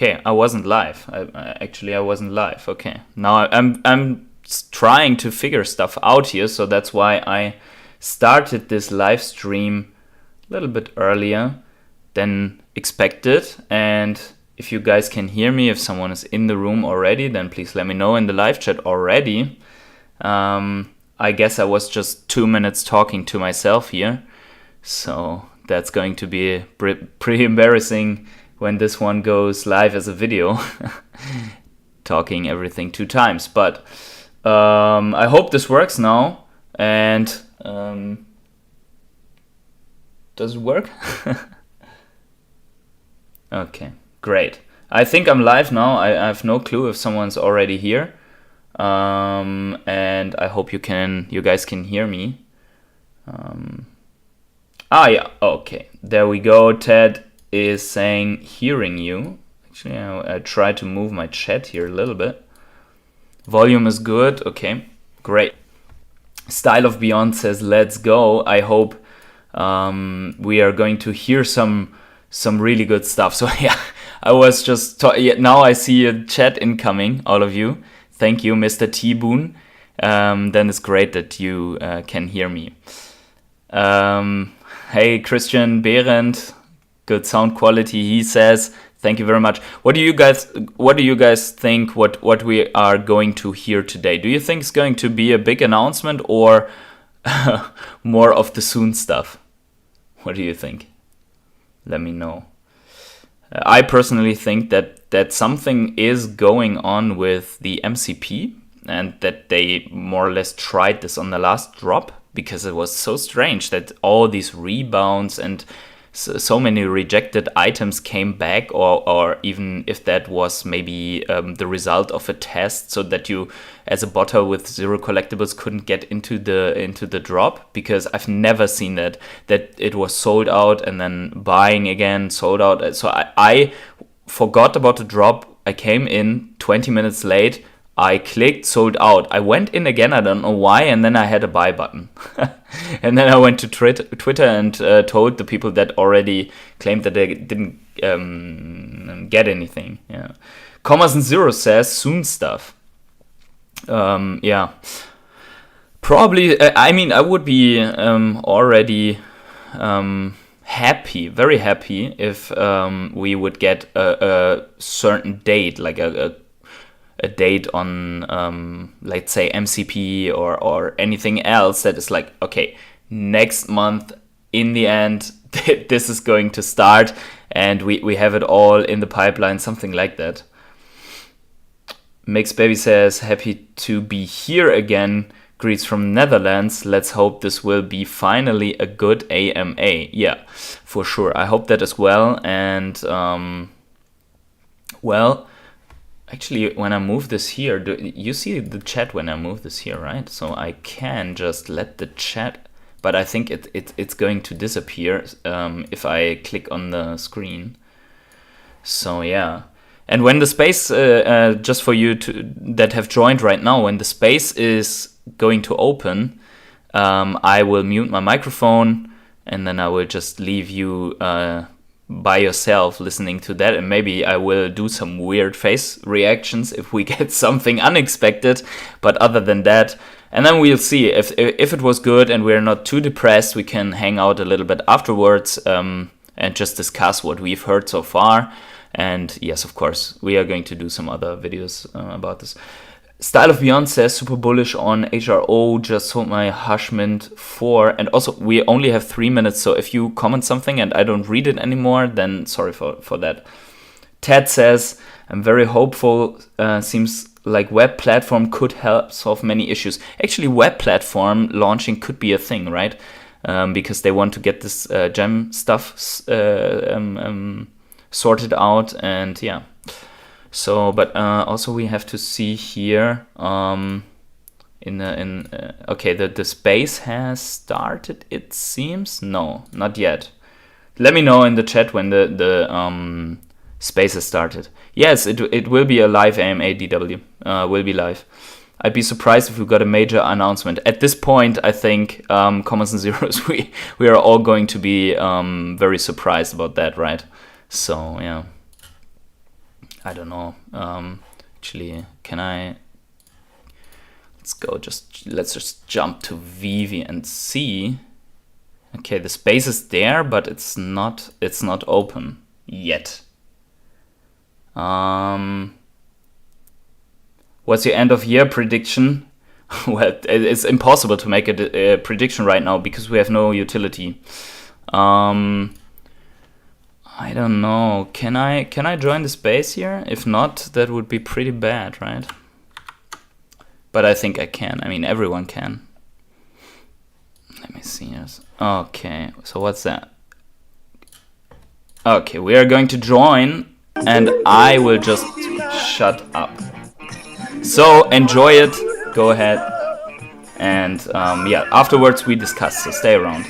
Okay, I wasn't live. Actually, I wasn't live. Okay, now I'm trying to figure stuff out here, so that's why I started this live stream a little bit earlier than expected. And if you guys can hear me, if someone is in the room already, then please let me know in the live chat already. I guess I was just 2 minutes talking to myself here, so that's going to be pretty embarrassing when this one goes live as a video, talking everything 2 times. But I hope this works now. And does it work? Okay, great. I think I'm live now. I have no clue if someone's already here. And I hope you guys can hear me. Yeah, okay, there we go. Ted is saying hearing you. Actually, I try to move my chat here a little bit. Volume is good. Okay, great. Style of Beyond says let's go. I hope we are going to hear some really good stuff. So yeah, I was just now I see a chat incoming, all of you. Thank you, Mr. T-Boon. Then it's great that you can hear me. Hey, Christian Behrendt, good sound quality, he says. Thank you very much. What do you guys think what we are going to hear today? Do you think it's going to be a big announcement or more of the soon stuff? What do you think? Let me know. I personally think that something is going on with the MCP and that they more or less tried this on the last drop, because it was so strange that all these rebounds and so many rejected items came back, or even if that was maybe the result of a test, so that you as a botter with 0 collectibles couldn't get into the drop, because I've never seen that it was sold out and then buying again, sold out. So I forgot about the drop. I came in 20 minutes late. I clicked, sold out. I went in again, I don't know why, and then I had a buy button. And then I went to Twitter and told the people that already claimed that they didn't get anything. Yeah. Commas and Zeros says soon stuff. Yeah. Probably, I mean, I would be already happy, very happy, if we would get a certain date, like a date on, let's say, MCP or anything else that is like, okay, next month, in the end, this is going to start, and we have it all in the pipeline, something like that. Mixed Baby says, happy to be here again. Greets from Netherlands. Let's hope this will be finally a good AMA. Yeah, for sure. I hope that as well. And, well, actually, when I move this here, you see the chat when I move this here, right? So I can just let the chat, but I think it's going to disappear if I click on the screen. So yeah. And when the space, just for you that have joined right now, when the space is going to open, I will mute my microphone, and then I will just leave you by yourself listening to that, and maybe I will do some weird face reactions if we get something unexpected, but other than that, and then we'll see if it was good and we're not too depressed, we can hang out a little bit afterwards and just discuss what we've heard so far. And yes, of course, we are going to do some other videos about this. Style of Beyond says, super bullish on HRO, just sold my Hush Mint 4. And also, we only have 3 minutes, so if you comment something and I don't read it anymore, then sorry for that. Ted says, I'm very hopeful. Seems like web platform could help solve many issues. Actually, web platform launching could be a thing, right? Because they want to get this gem stuff sorted out, and yeah. So, but also we have to see here okay, the space has started, it seems. No, not yet. Let me know in the chat when the space has started. Yes, it will be a live AMA DW. Will be live. I'd be surprised if we got a major announcement. At this point, I think commas and zeros, we are all going to be very surprised about that, right? So yeah. I don't know. Actually, can I? Let's just jump to Vivi and see. Okay, the space is there, but it's not open yet. What's your end of year prediction? Well, it's impossible to make a prediction right now because we have no utility. I don't know. Can I join the space here? If not, that would be pretty bad, right? But I think I can. I mean, everyone can. Let me see. Okay, so what's that? Okay, we are going to join, and I will just shut up. So enjoy it. Go ahead. And yeah, afterwards we discuss, so stay around.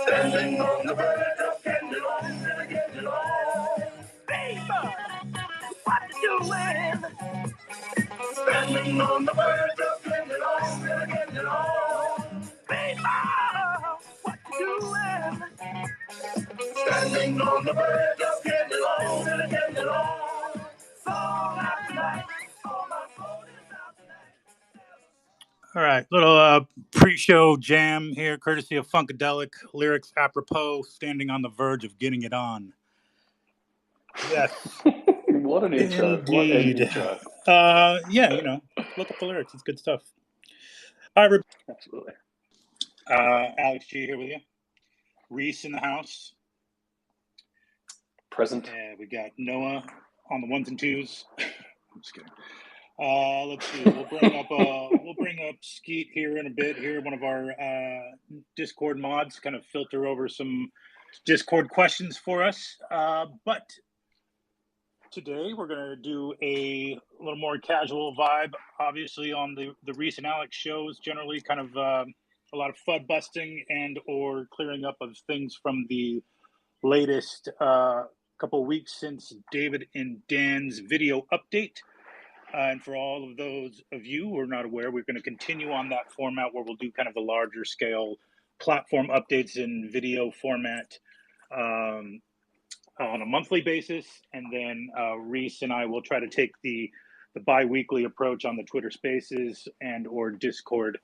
Standing on the verge of getting it on, and getting it on. Baby, what you doing? Standing on the verge of getting it on, and getting it on. Baby, what you doing? Standing on the verge of getting it on, and getting it on. So out tonight, all my soul is out tonight. All right, little pre-show jam here, courtesy of Funkadelic. Lyrics apropos, standing on the verge of getting it on. Yes. What an intro. Indeed. What an intro. Yeah, you know, look up the lyrics. It's good stuff. All right, absolutely. Alex G here with you. Reese in the house. Present. We got Noah on the ones and twos. I'm just kidding. Let's see. We'll bring up Skeet here in a bit. Here, one of our Discord mods, kind of filter over some Discord questions for us. But today we're going to do a little more casual vibe. Obviously, on the recent Alex shows, generally kind of a lot of FUD busting and or clearing up of things from the latest couple of weeks since David and Dan's video update. And for all of those of you who are not aware, we're going to continue on that format where we'll do kind of the larger scale platform updates in video format on a monthly basis. And then Reese and I will try to take the bi-weekly approach on the Twitter Spaces and or Discord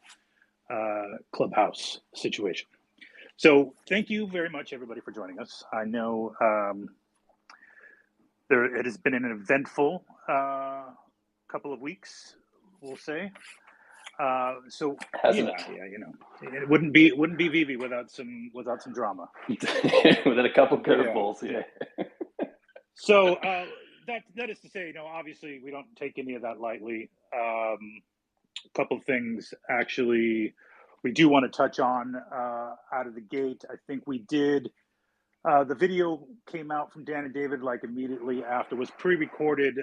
Clubhouse situation. So thank you very much, everybody, for joining us. I know it has been an eventful couple of weeks, we'll say. So hasn't it? Yeah, you know, it wouldn't be Vivi without some drama. Without a couple curveballs, yeah. So that is to say, you know, obviously we don't take any of that lightly. A couple of things actually we do want to touch on out of the gate. I think we did. The video came out from Dan and David like immediately after. Was pre-recorded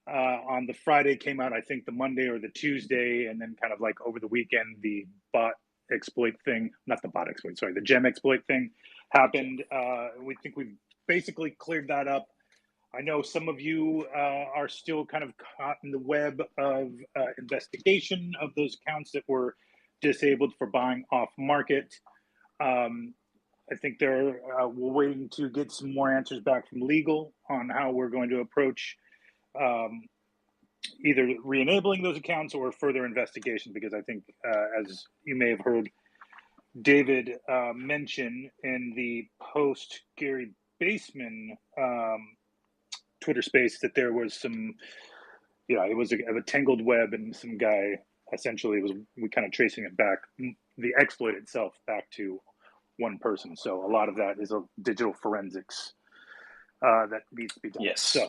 on the Friday, came out I think the Monday or the Tuesday, and then kind of like over the weekend the bot exploit thing, not the bot exploit, sorry, the gem exploit thing happened. We think we've basically cleared that up. I know some of you are still kind of caught in the web of investigation of those accounts that were disabled for buying off market. I think we're waiting to get some more answers back from legal on how we're going to approach either re-enabling those accounts or further investigation, because I think, as you may have heard David mention in the post Gary Baseman Twitter space, that there was some, it was a tangled web, and some guy essentially we kind of tracing it back, the exploit itself, back to one person. So a lot of that is a digital forensics that needs to be done. Yes. So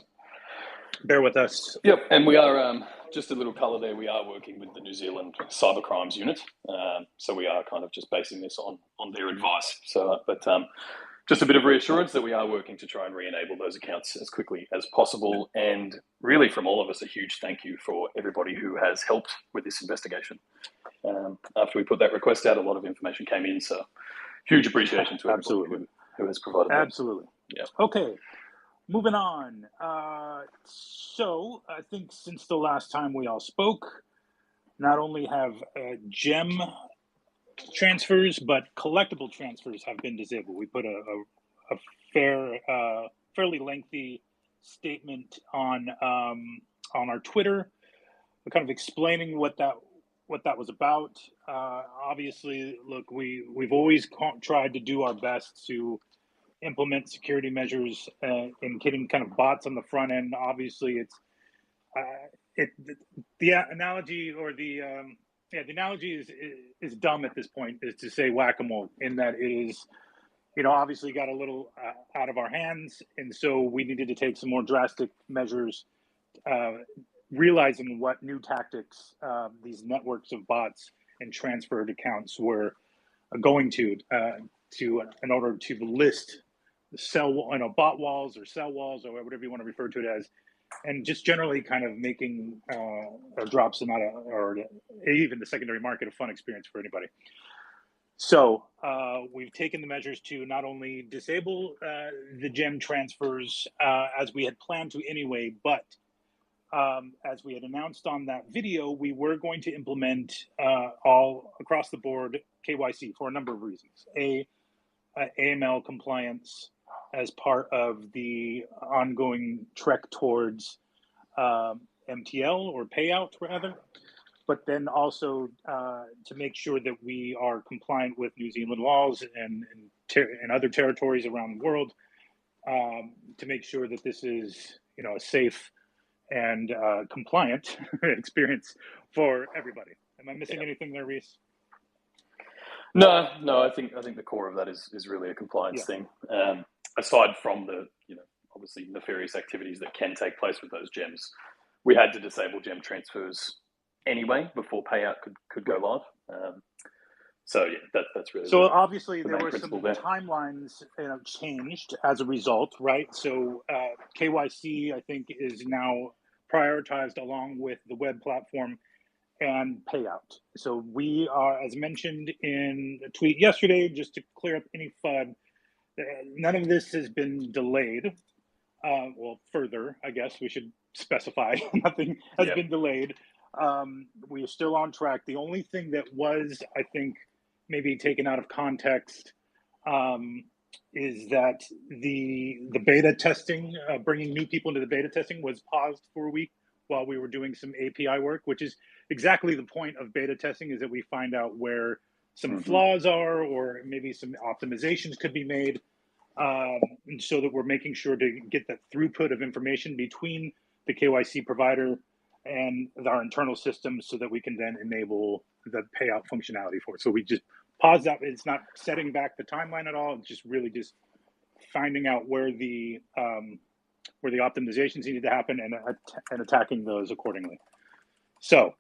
bear with us. Yep, and we are just a little colour there. We are working with the New Zealand Cybercrimes Unit, so we are kind of just basing this on their advice. So, but just a bit of reassurance that we are working to try and re-enable those accounts as quickly as possible. And really, from all of us, a huge thank you for everybody who has helped with this investigation. After we put that request out, a lot of information came in, so huge appreciation to everybody who has provided that. Absolutely. Yeah. Okay, moving on. So I think since the last time we all spoke, not only have gem transfers, but collectible transfers have been disabled. We put a fairly lengthy statement on our Twitter, kind of explaining what that was about. Obviously, look, we've always tried to do our best to implement security measures in getting kind of bots on the front end. Obviously, the analogy or the analogy is dumb at this point, is to say whack-a-mole, in that it is, obviously got a little out of our hands, and so we needed to take some more drastic measures, realizing what new tactics these networks of bots and transferred accounts were going to in order to list bot walls or cell walls or whatever you want to refer to it as, and just generally kind of making drops or even the secondary market a fun experience for anybody. So we've taken the measures to not only disable the gem transfers as we had planned to anyway, but as we had announced on that video, we were going to implement all across the board KYC for a number of reasons. AML compliance as part of the ongoing trek towards MTL or payout rather, but then also to make sure that we are compliant with New Zealand laws and other territories around the world, to make sure that this is a safe and compliant experience for everybody. Am I missing anything there, Reese? No. I think the core of that is really a compliance thing. Aside from the obviously nefarious activities that can take place with those gems, we had to disable gem transfers anyway before payout could go live. So yeah, that's really. So obviously there were some timelines changed as a result, right? So KYC I think is now prioritized along with the web platform and payout. So we are, as mentioned in a tweet yesterday, just to clear up any FUD, none of this has been delayed. Well, further, I guess we should specify nothing has been delayed. We are still on track. The only thing that was, I think, maybe taken out of context is that the beta testing, bringing new people into the beta testing, was paused for a week while we were doing some API work, which is exactly the point of beta testing, is that we find out where some flaws are, or maybe some optimizations could be made, and so that we're making sure to get that throughput of information between the KYC provider and our internal systems, so that we can then enable the payout functionality for it. So we just pause that. It's not setting back the timeline at all. It's just really just finding out where the optimizations needed to happen and attacking those accordingly. So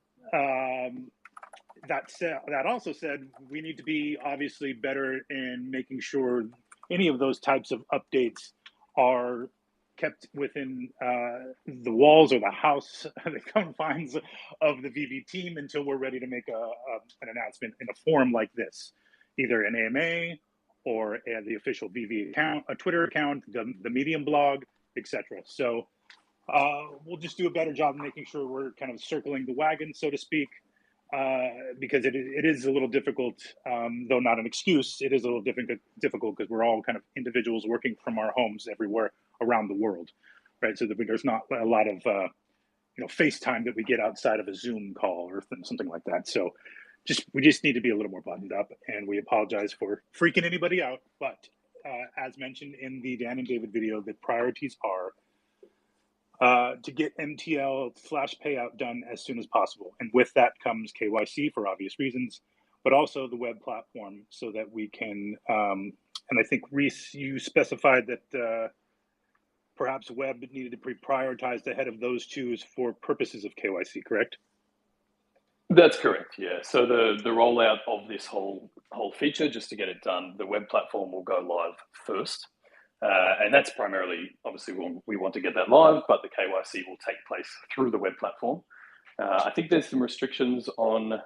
that also said, we need to be obviously better in making sure any of those types of updates are kept within the walls or the house, the confines of the VV team, until we're ready to make an announcement in a forum like this, either an AMA or the official VV account, a Twitter account, the Medium blog, etc. So we'll just do a better job of making sure we're kind of circling the wagon, so to speak, because it is a little difficult, though not an excuse. It is a little difficult because we're all kind of individuals working from our homes everywhere around the world, right? So that there's not a lot of FaceTime that we get outside of a Zoom call or something like that. So we just need to be a little more buttoned up, and we apologize for freaking anybody out. But as mentioned in the Dan and David video, the priorities are to get MTL flash payout done as soon as possible. And with that comes KYC for obvious reasons, but also the web platform, so that we can, and I think Reese, you specified that perhaps web needed to be prioritized ahead of those two for purposes of KYC, correct? That's correct. Yeah. So the rollout of this whole feature, just to get it done, the web platform will go live first, and that's primarily obviously we want to get that live, but the KYC will take place through the web platform. I think there's some restrictions on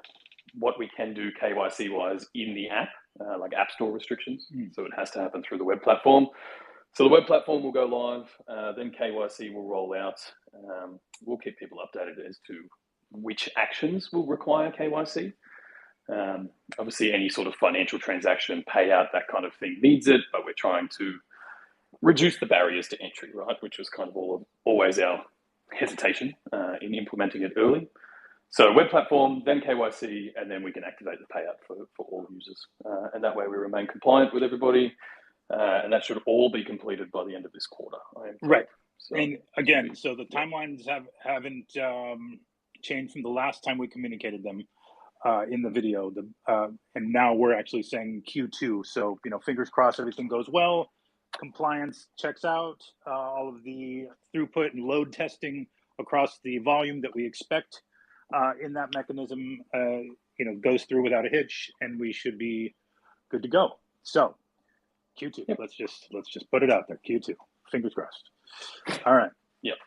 what we can do KYC wise in the app, like App Store restrictions. So it has to happen through the web platform. So the web platform will go live, then KYC will roll out. We'll keep people updated as to which actions will require KYC. Obviously, any sort of financial transaction, payout, that kind of thing needs it, but we're trying to reduce the barriers to entry, right? Which was kind of always our hesitation in implementing it early. So web platform, then KYC, and then we can activate the payout for all users. And that way we remain compliant with everybody. And that should all be completed by the end of this quarter. Right. So, and again, so the timelines haven't changed from the last time we communicated them in the video. And now we're actually saying Q2. So, fingers crossed everything goes well. Compliance checks out. All of the throughput and load testing across the volume that we expect in that mechanism, goes through without a hitch, and we should be good to go. So Q2. Yep. Let's just put it out there. Q2. Fingers crossed. All right. Yep.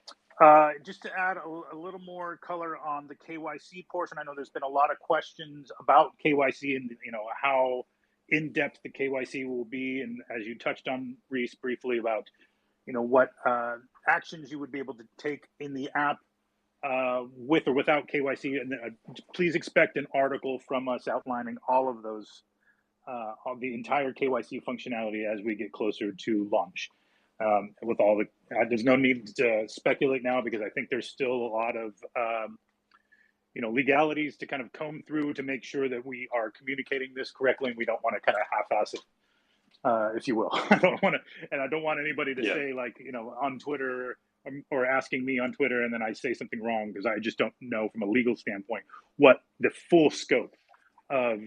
Just to add a little more color on the KYC portion, I know there's been a lot of questions about KYC and how in depth the KYC will be, and as you touched on, Reese, briefly about what actions you would be able to take in the app with or without KYC, and please expect an article from us outlining all of those, the entire KYC functionality as we get closer to launch. With all the, there's no need to speculate now because I think there's still a lot of, legalities to kind of comb through to make sure that we are communicating this correctly, and we don't want to kind of half-ass it, if you will. I don't want anybody to say on Twitter or asking me on Twitter and then I say something wrong because I just don't know from a legal standpoint what the full scope of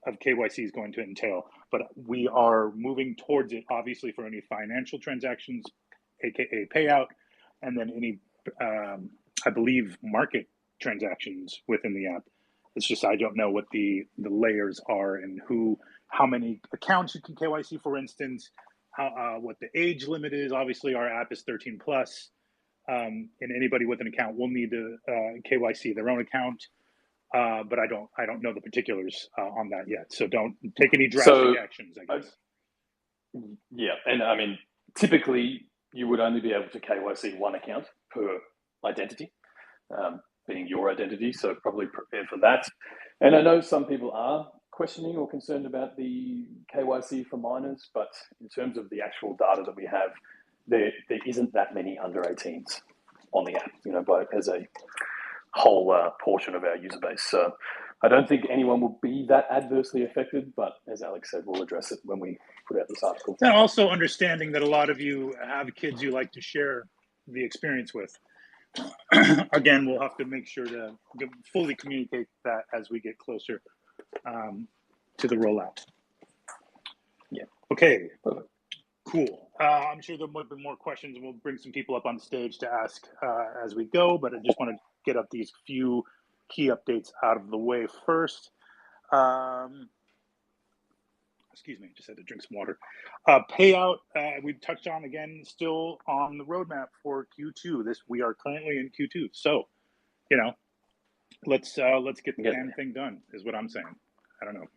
KYC is going to entail. But we are moving towards it, obviously, for any financial transactions, aka payout, and then any, I believe, market transactions within the app. It's just I don't know what the layers are and how many accounts you can KYC, for instance, what the age limit is. Obviously, our app is 13 plus, and anybody with an account will need to KYC their own account. But I don't know the particulars on that yet. So don't take any drastic actions, I guess. Yeah, and I mean, typically you would only be able to KYC one account per identity, being your identity. So probably prepare for that. And I know some people are questioning or concerned about the KYC for minors, but in terms of the actual data that we have, there isn't that many under 18s on the app, as a whole portion of our user base. So I don't think anyone will be that adversely affected, but as Alex said, we'll address it when we put out this article. And also understanding that a lot of you have kids you like to share the experience with. Again, we'll have to make sure to fully communicate that as we get closer to the rollout. Yeah. Okay. Perfect. Cool. I'm sure there might be more questions, and we'll bring some people up on stage to ask as we go, but I just want to get up these few key updates out of the way first. Excuse me, just had to drink some water. Payout, we touched on again, still on the roadmap for Q2. We are currently in Q2, so let's get the damn thing done. Is what I'm saying. I don't know,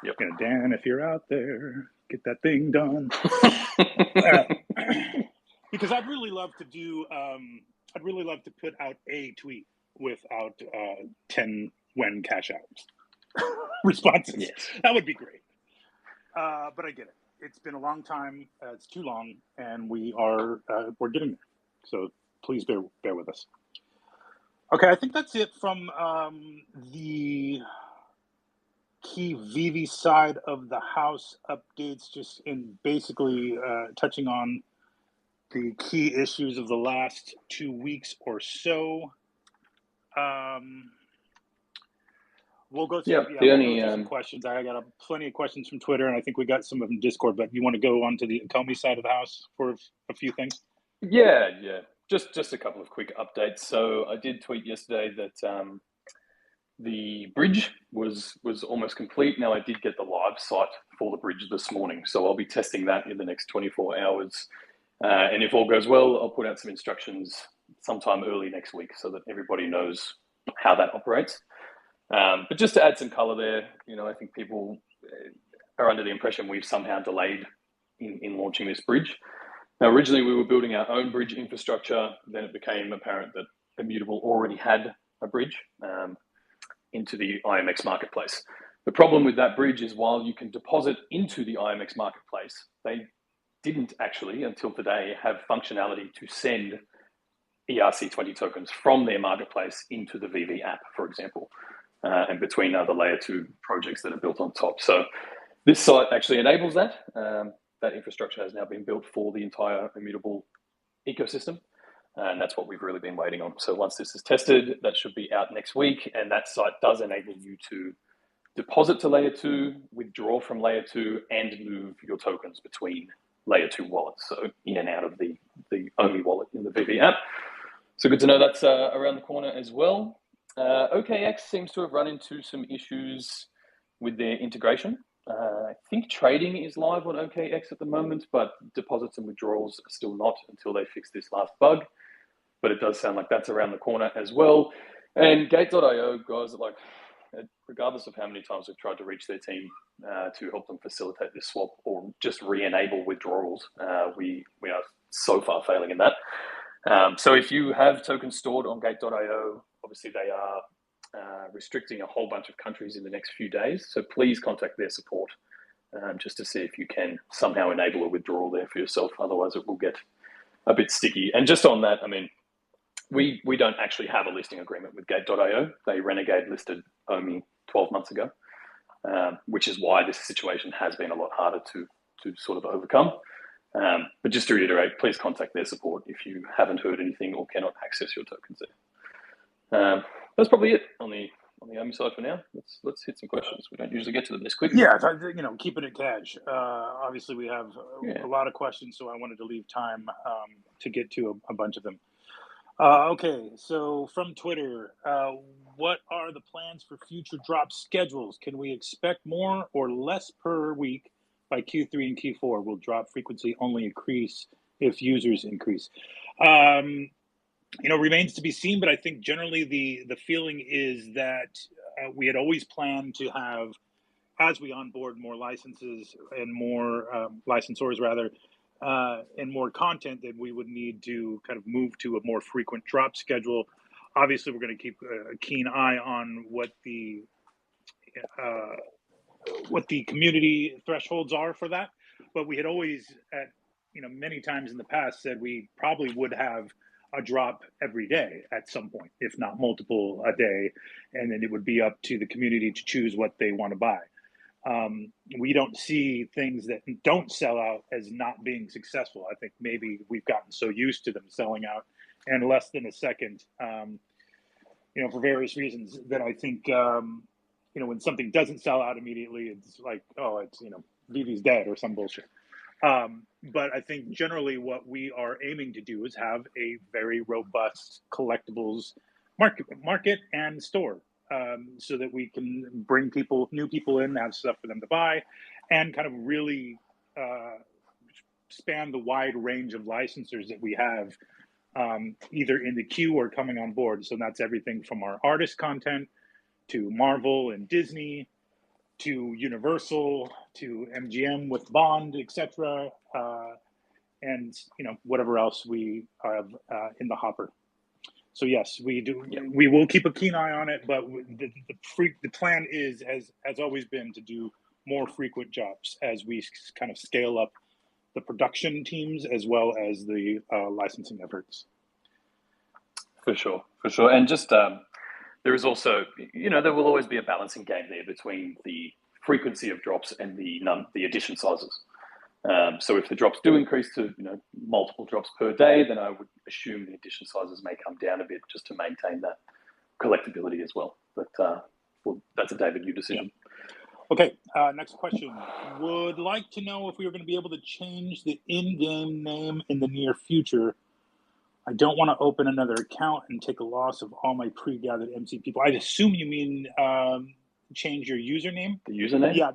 Yep. Dan, if you're out there, get that thing done. Because I'd really love to do. I'd really love to put out a tweet without 10 when cash out responses. Yes. That would be great. But I get it. It's been a long time. It's too long, and we're getting there. So please bear with us. Okay, I think that's it from the key Vivi side of the house updates, just in basically touching on the key issues of the last 2 weeks or so. We'll go through. Yeah, Yeah, the we'll only go through some questions. I got plenty of questions from Twitter, and I think we got some of them in Discord. But you want to go on to the Ecomi side of the house for a few things? yeah, just a couple of quick updates. So I did tweet yesterday that the bridge was almost complete. Now I did get the live site for the bridge this morning, so I'll be testing that in the next 24 hours. And if all goes well, I'll put out some instructions sometime early next week so that everybody knows how that operates. But just to add some color there, I think people are under the impression we've somehow delayed in launching this bridge. Now, originally we were building our own bridge infrastructure. Then it became apparent that Immutable already had a bridge into the IMX marketplace. The problem with that bridge is while you can deposit into the IMX marketplace, they didn't actually, until today, have functionality to send ERC20 tokens from their marketplace into the Veve app, for example, and between other layer 2 projects that are built on top. So this site actually enables that. That infrastructure has now been built for the entire Immutable ecosystem, and that's what we've really been waiting on. So once this is tested, that should be out next week, and that site does enable you to deposit to layer 2, withdraw from layer 2, and move your tokens between layer 2 wallets, so in and out of the Omi wallet in the Veve app. So good to know that's around the corner as well. OKX seems to have run into some issues with their integration. I think trading is live on OKX at the moment, but deposits and withdrawals are still not until they fix this last bug. But it does sound like that's around the corner as well. And Gate.io, guys, regardless of how many times we've tried to reach their team to help them facilitate this swap or just re-enable withdrawals, we are so far failing in that. So if you have tokens stored on Gate.io, obviously they are restricting a whole bunch of countries in the next few days. So please contact their support just to see if you can somehow enable a withdrawal there for yourself. Otherwise it will get a bit sticky. And just on that, I mean, we don't actually have a listing agreement with Gate.io. They renegade listed Omi 12 months ago, which is why this situation has been a lot harder to sort of overcome. But just to reiterate, please contact their support if you haven't heard anything or cannot access your tokens there. That's probably it on the Omi side for now. Let's hit some questions. We don't usually get to them this quick. Yeah, keeping it cash. Obviously, we have a lot of questions, so I wanted to leave time to get to a bunch of them. Okay, so from Twitter, what are the plans for future drop schedules? Can we expect more or less per week by Q3 and Q4? Will drop frequency only increase if users increase? Remains to be seen, but I think generally the feeling is that we had always planned to have, as we onboard more licenses and more licensors rather, and more content, that we would need to kind of move to a more frequent drop schedule. Obviously, we're going to keep a keen eye on what the community thresholds are for that. But we had always, many times in the past, said we probably would have a drop every day at some point, if not multiple a day, and then it would be up to the community to choose what they want to buy. We don't see things that don't sell out as not being successful. I think maybe we've gotten so used to them selling out in less than a second, for various reasons, that I think, when something doesn't sell out immediately, it's like, oh, it's, Vivi's dead or some bullshit. But I think generally what we are aiming to do is have a very robust collectibles market and store, so that we can bring new people in, have stuff for them to buy, and kind of really span the wide range of licensors that we have, either in the queue or coming on board. So that's everything from our artist content to Marvel and Disney, to Universal, to MGM with Bond, etc., and whatever else we have in the hopper. So yes, we do. We will keep a keen eye on it, but the plan has always been to do more frequent jobs as we kind of scale up the production teams as well as the licensing efforts. For sure, and just. There is also, there will always be a balancing game there between the frequency of drops and the edition sizes. So if the drops do increase to multiple drops per day, then I would assume the edition sizes may come down a bit just to maintain that collectability as well. But that's a David you decision. Okay, next question. Would like to know if we were going to be able to change the in-game name in the near future. I don't want to open another account and take a loss of all my pre-gathered MC people. I assume you mean change your username. The username? Yeah,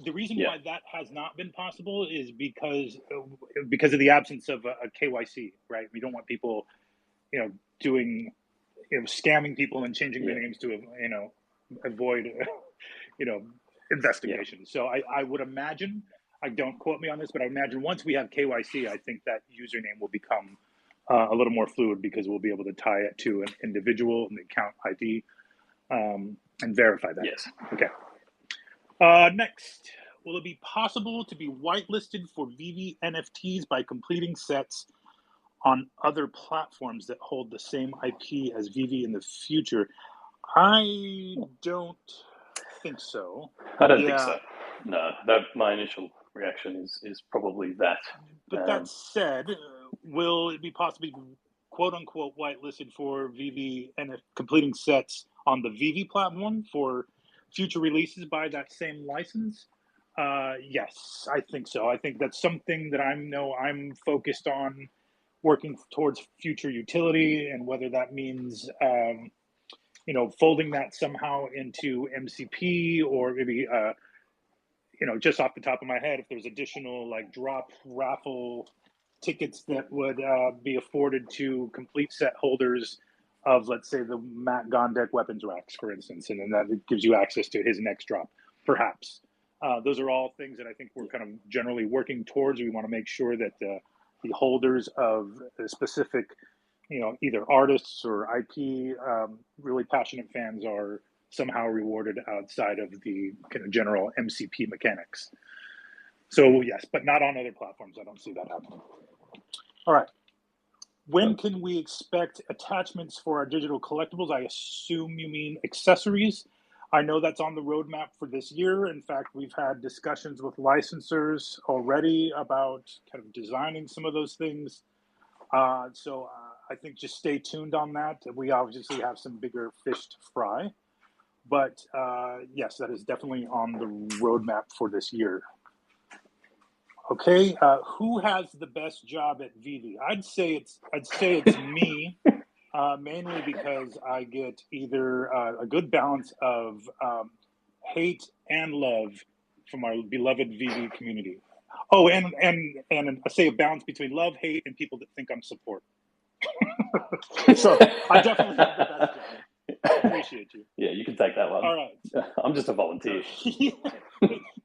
the reason why that has not been possible is because of the absence of a KYC, right? We don't want people, doing, scamming people and changing their names to, avoid, investigation. So I would imagine, don't quote me on this, but I imagine once we have KYC, I think that username will become a little more fluid because we'll be able to tie it to an individual and the account ID and verify that. Yes. Okay. Next, will it be possible to be whitelisted for Vivi NFTs by completing sets on other platforms that hold the same IP as Vivi in the future? I don't think so. I don't think so. No, my initial reaction is probably that. But that said, will it be possible to be quote unquote whitelisted for Vivi and completing sets on the Vivi platform for future releases by that same license? Yes, I think so. I think that's something that I'm focused on working towards future utility, and whether that means folding that somehow into MCP, or maybe just off the top of my head, if there's additional like drop raffle tickets that would be afforded to complete set holders of, let's say, the Matt Gondek weapons racks, for instance, and then that gives you access to his next drop, perhaps. Those are all things that I think we're kind of generally working towards. We want to make sure that the holders of a specific, either artists or IP, really passionate fans are somehow rewarded outside of the kind of general MCP mechanics. So yes, but not on other platforms. I don't see that happening. All right. When can we expect attachments for our digital collectibles? I assume you mean accessories. I know that's on the roadmap for this year. In fact, we've had discussions with licensors already about kind of designing some of those things. So I think just stay tuned on that. We obviously have some bigger fish to fry. But yes, that is definitely on the roadmap for this year. Okay, who has the best job at Vivi? I'd say it's me, mainly because I get either a good balance of hate and love from our beloved Vivi community. Oh, and I say a balance between love, hate, and people that think I'm support. So I definitely have the best job. I appreciate you. Yeah, you can take that one. All right. I'm just a volunteer.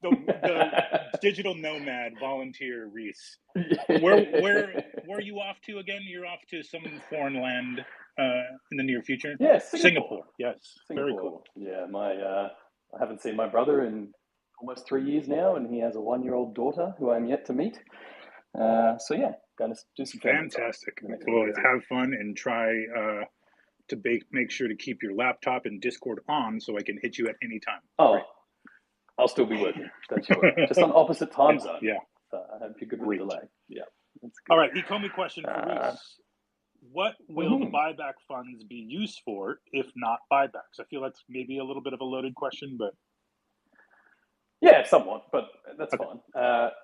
the digital nomad volunteer Reese. Where are you off to again? You're off to some foreign land in the near future? Yeah, Singapore. Yes. Singapore. Very cool. Yeah, I haven't seen my brother in almost 3 years now, and he has a 1-year-old daughter who I'm yet to meet. So yeah, going to do some fantastic. Well, have fun and try to make sure to keep your laptop and Discord on so I can hit you at any time. Oh, great. I'll still be working. Don't you worry. Just on opposite time zone. Yeah. So I hope you're good with the delay. Yeah. All right, Ecomi question for Reese. What will the buyback funds be used for if not buybacks? I feel that's maybe a little bit of a loaded question, but... Yeah, somewhat, but that's fine.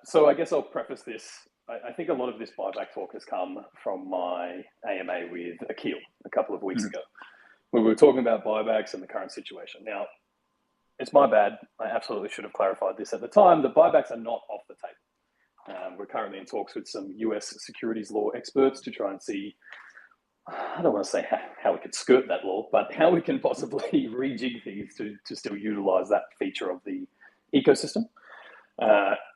So I guess I'll preface this. I think a lot of this buyback talk has come from my AMA with Akil a couple of weeks ago, when we were talking about buybacks and the current situation. Now, it's my bad. I absolutely should have clarified this at the time. The buybacks are not off the table. We're currently in talks with some US securities law experts to try and see, I don't want to say how we could skirt that law, but how we can possibly rejig things to still utilize that feature of the ecosystem.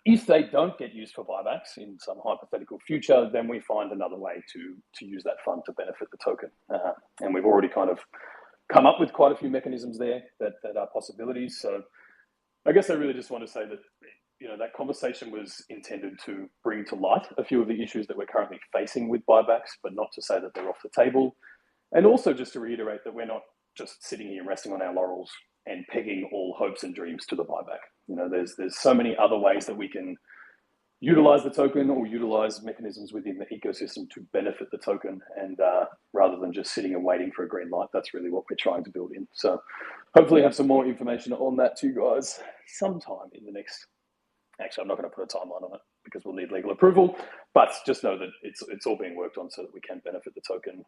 If they don't get used for buybacks in some hypothetical future, then we find another way to use that fund to benefit the token. And we've already kind of come up with quite a few mechanisms there that are possibilities. So I guess I really just want to say that, that conversation was intended to bring to light a few of the issues that we're currently facing with buybacks, but not to say that they're off the table. And also just to reiterate that we're not just sitting here resting on our laurels and pegging all hopes and dreams to the buyback. There's so many other ways that we can utilize the token or utilize mechanisms within the ecosystem to benefit the token, and rather than just sitting and waiting for a green light. That's really what we're trying to build in. So hopefully have some more information on that too, guys, sometime in the next. Actually, I'm not going to put a timeline on it because we'll need legal approval, but just know that it's all being worked on so that we can benefit the token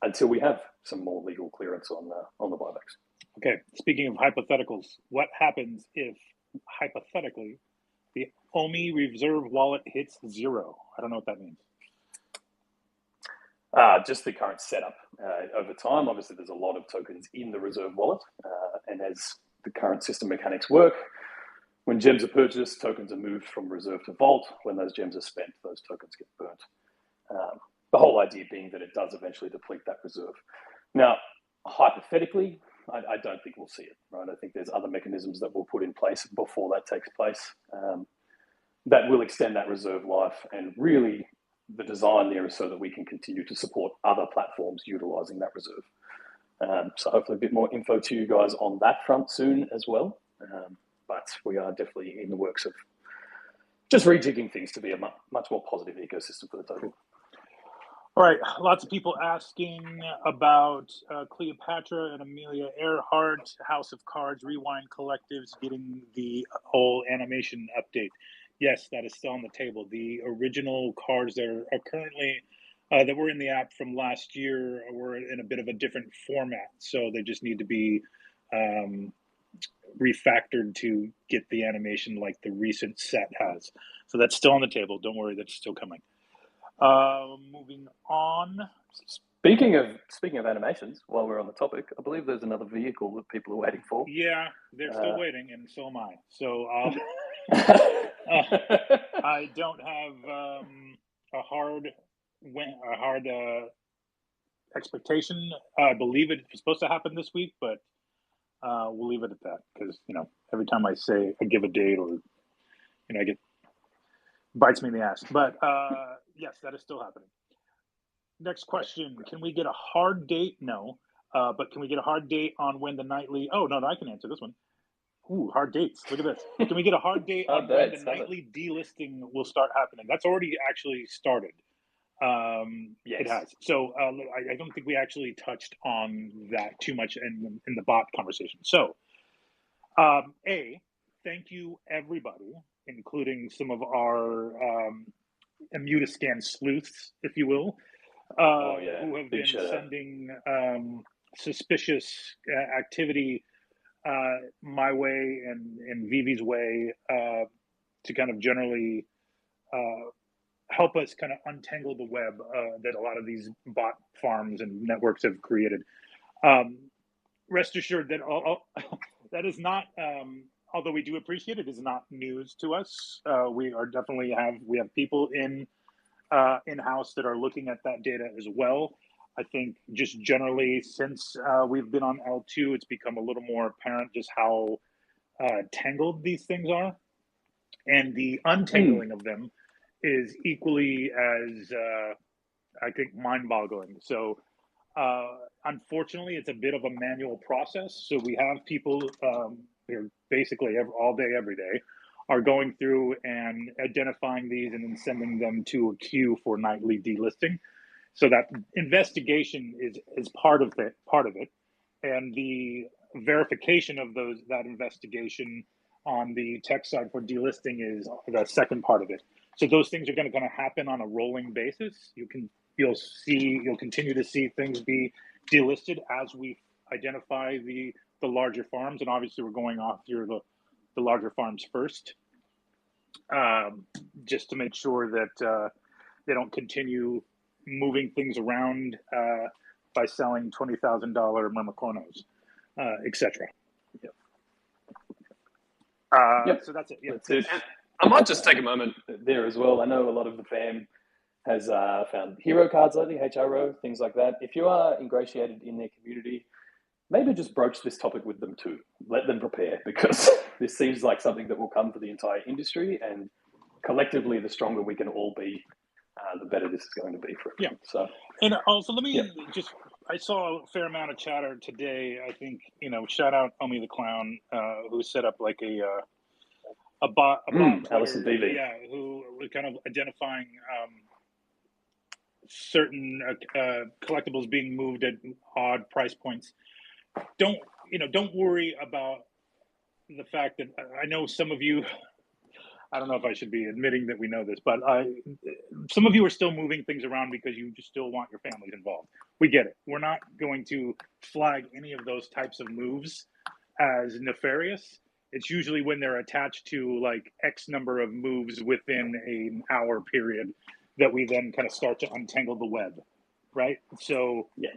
until we have some more legal clearance on the buybacks. Okay, speaking of hypotheticals, what happens if, hypothetically, the Ecomi reserve wallet hits 0? I don't know what that means. Just the current setup. Over time, obviously, there's a lot of tokens in the reserve wallet, and as the current system mechanics work, when gems are purchased, tokens are moved from reserve to vault. When those gems are spent, those tokens get burnt. The whole idea being that it does eventually deplete that reserve. Now, hypothetically, I don't think we'll see it, right? I think there's other mechanisms that we'll put in place before that takes place that will extend that reserve life, and really the design there is so that we can continue to support other platforms utilizing that reserve. So hopefully a bit more info to you guys on that front soon as well. But we are definitely in the works of just rejigging things to be a much more positive ecosystem for the token. All right, lots of people asking about Cleopatra and Amelia Earhart, House of Cards, Rewind Collectives, getting the whole animation update. Yes, that is still on the table. The original cards that are currently, that were in the app from last year were in a bit of a different format. So they just need to be refactored to get the animation like the recent set has. So that's still on the table. Don't worry, that's still coming. Moving on. Speaking of animations, while we're on the topic, I believe there's another vehicle that people are waiting for. Yeah, they're still waiting, and so am I. So I don't have a hard expectation. I believe it's supposed to happen this week, but we'll leave it at that because every time I give a date, or I get bites me in the ass. But yes, that is still happening. Next question: can we get a hard date? No, but can we get a hard date on when the nightly? Oh no, I can answer this one. Ooh, hard dates. Look at this. Can we get a hard date on when the nightly delisting will start happening? That's already actually started. Yes. It has. So I don't think we actually touched on that too much in the bot conversation. So, thank you everybody, including some of our Immutascan sleuths, if you will, who have been sending suspicious activity my way and Vivi's way to kind of generally help us kind of untangle the web that a lot of these bot farms and networks have created. Rest assured that that is not, although we do appreciate it, is not news to us. We have people in-house that are looking at that data as well. I think just generally since we've been on L2, it's become a little more apparent just how tangled these things are. And the untangling of them is equally as, I think, mind-boggling. So unfortunately, it's a bit of a manual process. So we have people here basically all day, every day, are going through and identifying these and then sending them to a queue for nightly delisting. So that investigation is part of it, and the verification of that investigation on the tech side for delisting is the second part of it. So those things are going to happen on a rolling basis. You'll continue to see things be delisted as we identify the larger farms, and obviously we're going off through the larger farms first, just to make sure that they don't continue moving things around by selling $20,000 Mermicornos, etc. So that's it. Yeah. That's it. I might just take a moment there as well. I know a lot of the fam has found hero cards lately, HRO, things like that. If you are ingratiated in their community, maybe just broach this topic with them too. Let them prepare, because this seems like something that will come for the entire industry, and collectively, the stronger we can all be, the better this is going to be for everyone. Yeah. So, and also let me I saw a fair amount of chatter today. I think, shout out Omi the Clown, who set up like a a bot Alison Twitter, DV. yeah, who was kind of identifying certain collectibles being moved at odd price points. Don't worry about the fact that I know some of you. I don't know if I should be admitting that we know this, but some of you are still moving things around because you just still want your families involved. We get it. We're not going to flag any of those types of moves as nefarious. It's usually when they're attached to like X number of moves within an hour period that we then kind of start to untangle the web, right? So Yeah.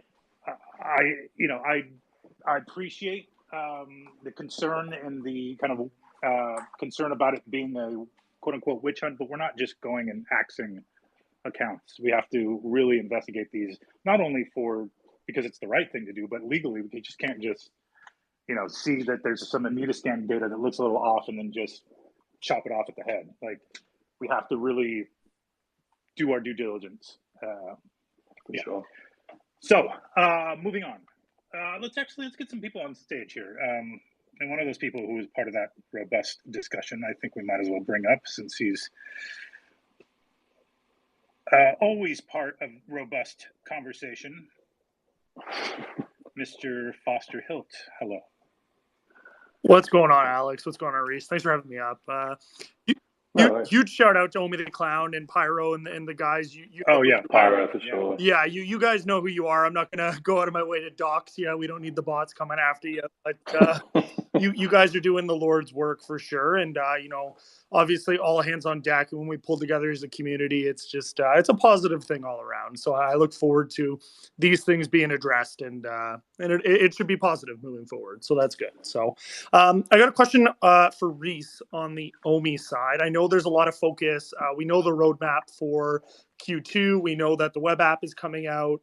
I appreciate the concern and the kind of concern about it being a quote unquote witch hunt, but we're not just going and axing accounts. We have to really investigate these, not only because it's the right thing to do, but legally we just can't just see that there's some Anita scan data that looks a little off and then just chop it off at the head. Like, we have to really do our due diligence. For sure. So moving on. Let's get some people on stage here. And one of those people who was part of that robust discussion, I think we might as well bring up, since he's always part of robust conversation. Mr. Foster Hilt, hello. What's going on, Alex? What's going on, Reese? Thanks for having me up. Huge shout out to Omi the Clown and Pyro and the guys. Oh yeah, Pyro for sure. Yeah, you guys know who you are. I'm not gonna go out of my way to dox you. We don't need the bots coming after you. But you guys are doing the Lord's work for sure. And obviously all hands on deck. And when we pull together as a community, it's just it's a positive thing all around. So I look forward to these things being addressed, and it should be positive moving forward. So that's good. So I got a question for Reese on the Omi side. I know there's a lot of focus. We know the roadmap for Q2. We know that the web app is coming out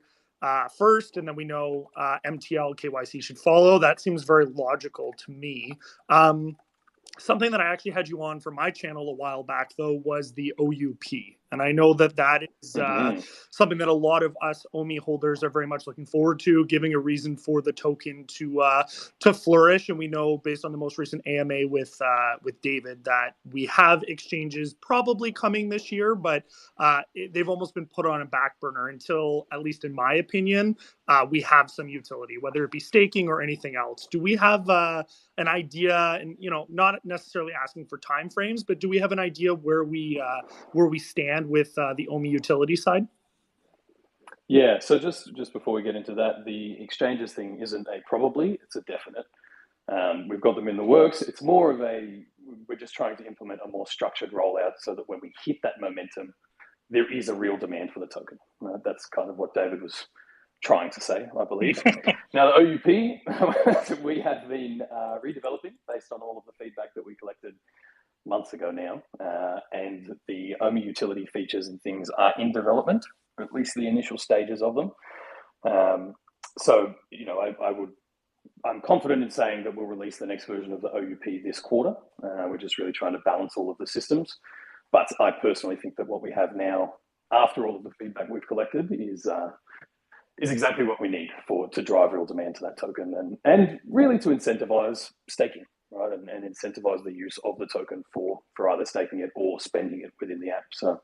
first, and then we know MTL KYC should follow. That seems very logical to me. Something that I actually had you on for my channel a while back, though, was the OUP. And I know that is something that a lot of us OMI holders are very much looking forward to, giving a reason for the token to flourish. And we know, based on the most recent AMA with David, that we have exchanges probably coming this year, but they've almost been put on a back burner until, at least in my opinion, we have some utility, whether it be staking or anything else. Do we have an idea, and not necessarily asking for timeframes, but do we have an idea where we stand with the OMI utility side? Yeah, so just before we get into that, the exchanges thing isn't a probably, it's a definite. We've got them in the works. It's more of we're just trying to implement a more structured rollout so that when we hit that momentum, there is a real demand for the token. That's kind of what David was trying to say, I believe. Now, the OUP, we have been redeveloping based on all of the feedback that we collected months ago now, and the OMI utility features and things are in development, or at least the initial stages of them. So, I'm confident in saying that we'll release the next version of the OUP this quarter. We're just really trying to balance all of the systems. But I personally think that what we have now, after all of the feedback we've collected, is exactly what we need to drive real demand to that token and really to incentivize staking, right? And incentivize the use of the token for either staking it or spending it within the app. So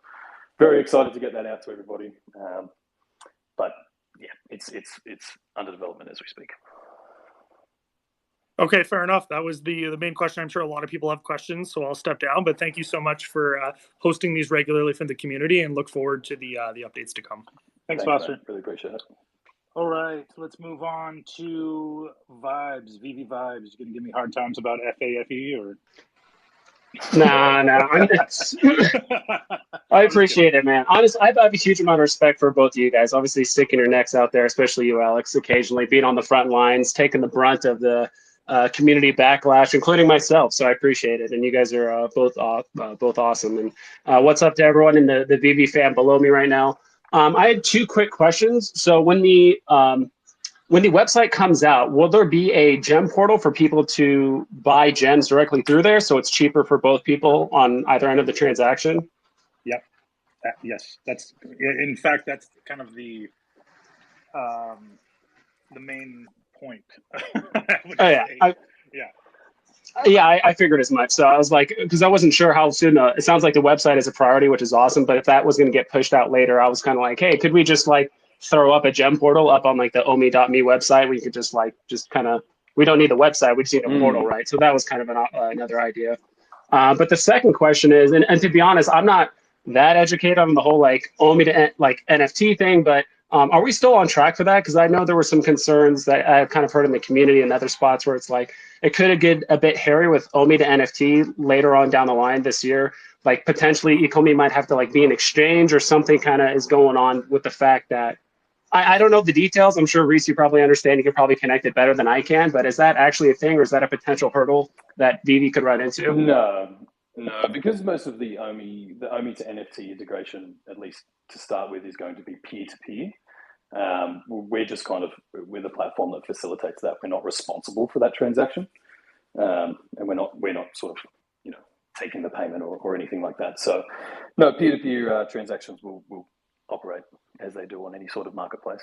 very excited to get that out to everybody. But yeah, it's under development as we speak. Okay, fair enough. That was the main question. I'm sure a lot of people have questions, so I'll step down. But thank you so much for hosting these regularly for the community, and look forward to the updates to come. Thanks, Foster. Really appreciate it. All right, let's move on to Vibes. VV Vibes. You gonna give me hard times about FAFE or? Nah. I appreciate it, man. Honestly, I have a huge amount of respect for both of you guys. Obviously, sticking your necks out there, especially you, Alex, occasionally being on the front lines, taking the brunt of the community backlash, including myself. So I appreciate it, and you guys are both awesome. And what's up to everyone in the VV fan below me right now? I had two quick questions. So when the website comes out, will there be a gem portal for people to buy gems directly through there, so it's cheaper for both people on either end of the transaction? Yep. Yes. That's, in fact, that's kind of the main point. Yeah. Yeah, I figured as much. So I was like, because I wasn't sure how soon. It sounds like the website is a priority, which is awesome. But if that was going to get pushed out later, I was kind of like, hey, could we just like throw up a gem portal up on like the omi.me website? We could just like kind of, we don't need the website, we just need a portal, right? So that was kind of another idea. But the second question is, and to be honest, I'm not that educated on the whole like OMI to like NFT thing, but are we still on track for that? Because I know there were some concerns that I've kind of heard in the community and other spots where it's like it could get a bit hairy with OMI to NFT later on down the line this year. Like potentially Ecomi might have to like be an exchange or something kind of is going on with the fact that I don't know the details. I'm sure Reese, you probably understand. You can probably connect it better than I can. But is that actually a thing, or is that a potential hurdle that Vivi could run into? No, because most of the OMI to NFT integration, at least to start with, is going to be peer to peer. We're just we're the platform that facilitates that. We're not responsible for that transaction, and we're not sort of taking the payment or anything like that. So, no, peer to peer transactions will operate as they do on any sort of marketplace.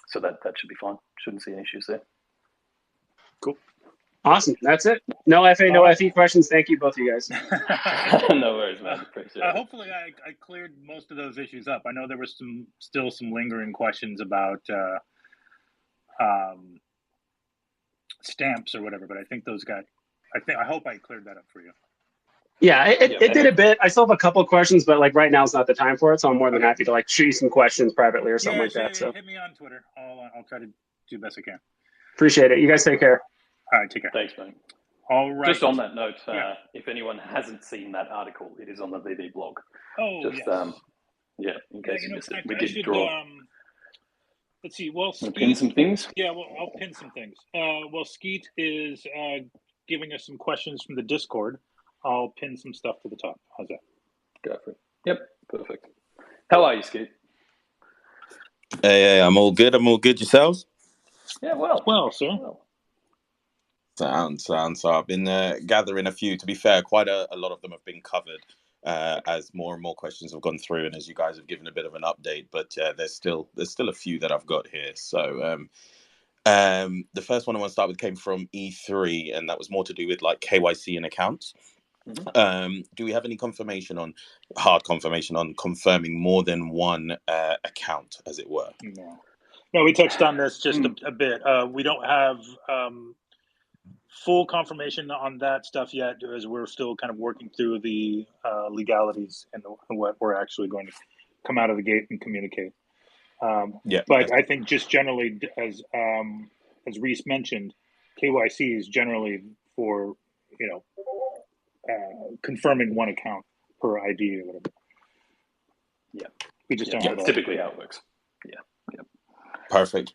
So that should be fine. Shouldn't see any issues there. Cool. Awesome. That's it. No FA, no FE questions. Thank you, both of you guys. No worries, man. Appreciate it. Hopefully I cleared most of those issues up. I know there was still some lingering questions about stamps or whatever, but I think those I hope I cleared that up for you. Yeah, it did a bit. I still have a couple of questions, but like right now is not the time for it. So I'm more than happy to like shoot you some questions privately or something like that. So hit me on Twitter. I'll try to do the best I can. Appreciate it. You guys take care. All right, take care. Thanks, man. All right. Just on that note, if anyone hasn't seen that article, it is on the VV blog. Oh, just, yes. In case you missed it. We did draw. Let's see. Well, Skeet, pin some things. Yeah, well, I'll pin some things. Well, Skeet is giving us some questions from the Discord. I'll pin some stuff to the top. How's that? Go for it. Yep, perfect. How are you, Skeet? Hey, I'm all good. Yourselves? Yeah, well, sir. Sounds. So I've been gathering a few. To be fair, quite a lot of them have been covered as more and more questions have gone through, and as you guys have given a bit of an update. But there's still a few that I've got here. So the first one I want to start with came from E3, and that was more to do with like KYC and accounts. Mm-hmm. Do we have any hard confirmation on confirming more than one account, as it were? No, we touched on this just a bit. We don't have full confirmation on that stuff yet, as we're still kind of working through the legalities and what we're actually going to come out of the gate and communicate. But I think just generally, as Reese mentioned, KYC is generally for confirming one account per ID or whatever. Yeah, we just don't. That's typically how it works. Yeah. Perfect.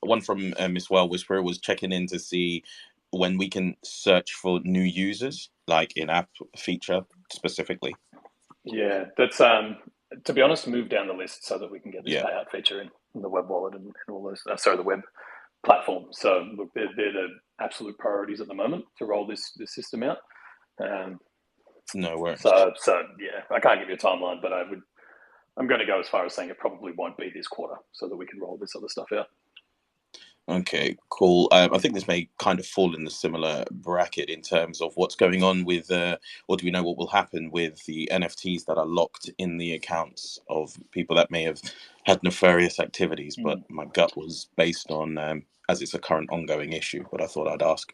One from Miss Well Whisperer was checking in to see when we can search for new users, like in-app feature specifically. Yeah, that's to be honest, move down the list so that we can get this payout feature in the web wallet and all those. The web platform. So look, they're the absolute priorities at the moment to roll this system out. No worries. So yeah, I can't give you a timeline, but I'm going to go as far as saying it probably won't be this quarter, so that we can roll this other stuff out. Okay, cool. I think this may kind of fall in the similar bracket in terms of what's going on with, or do we know what will happen with the NFTs that are locked in the accounts of people that may have had nefarious activities? But my gut was based on, as it's a current ongoing issue, but I thought I'd ask.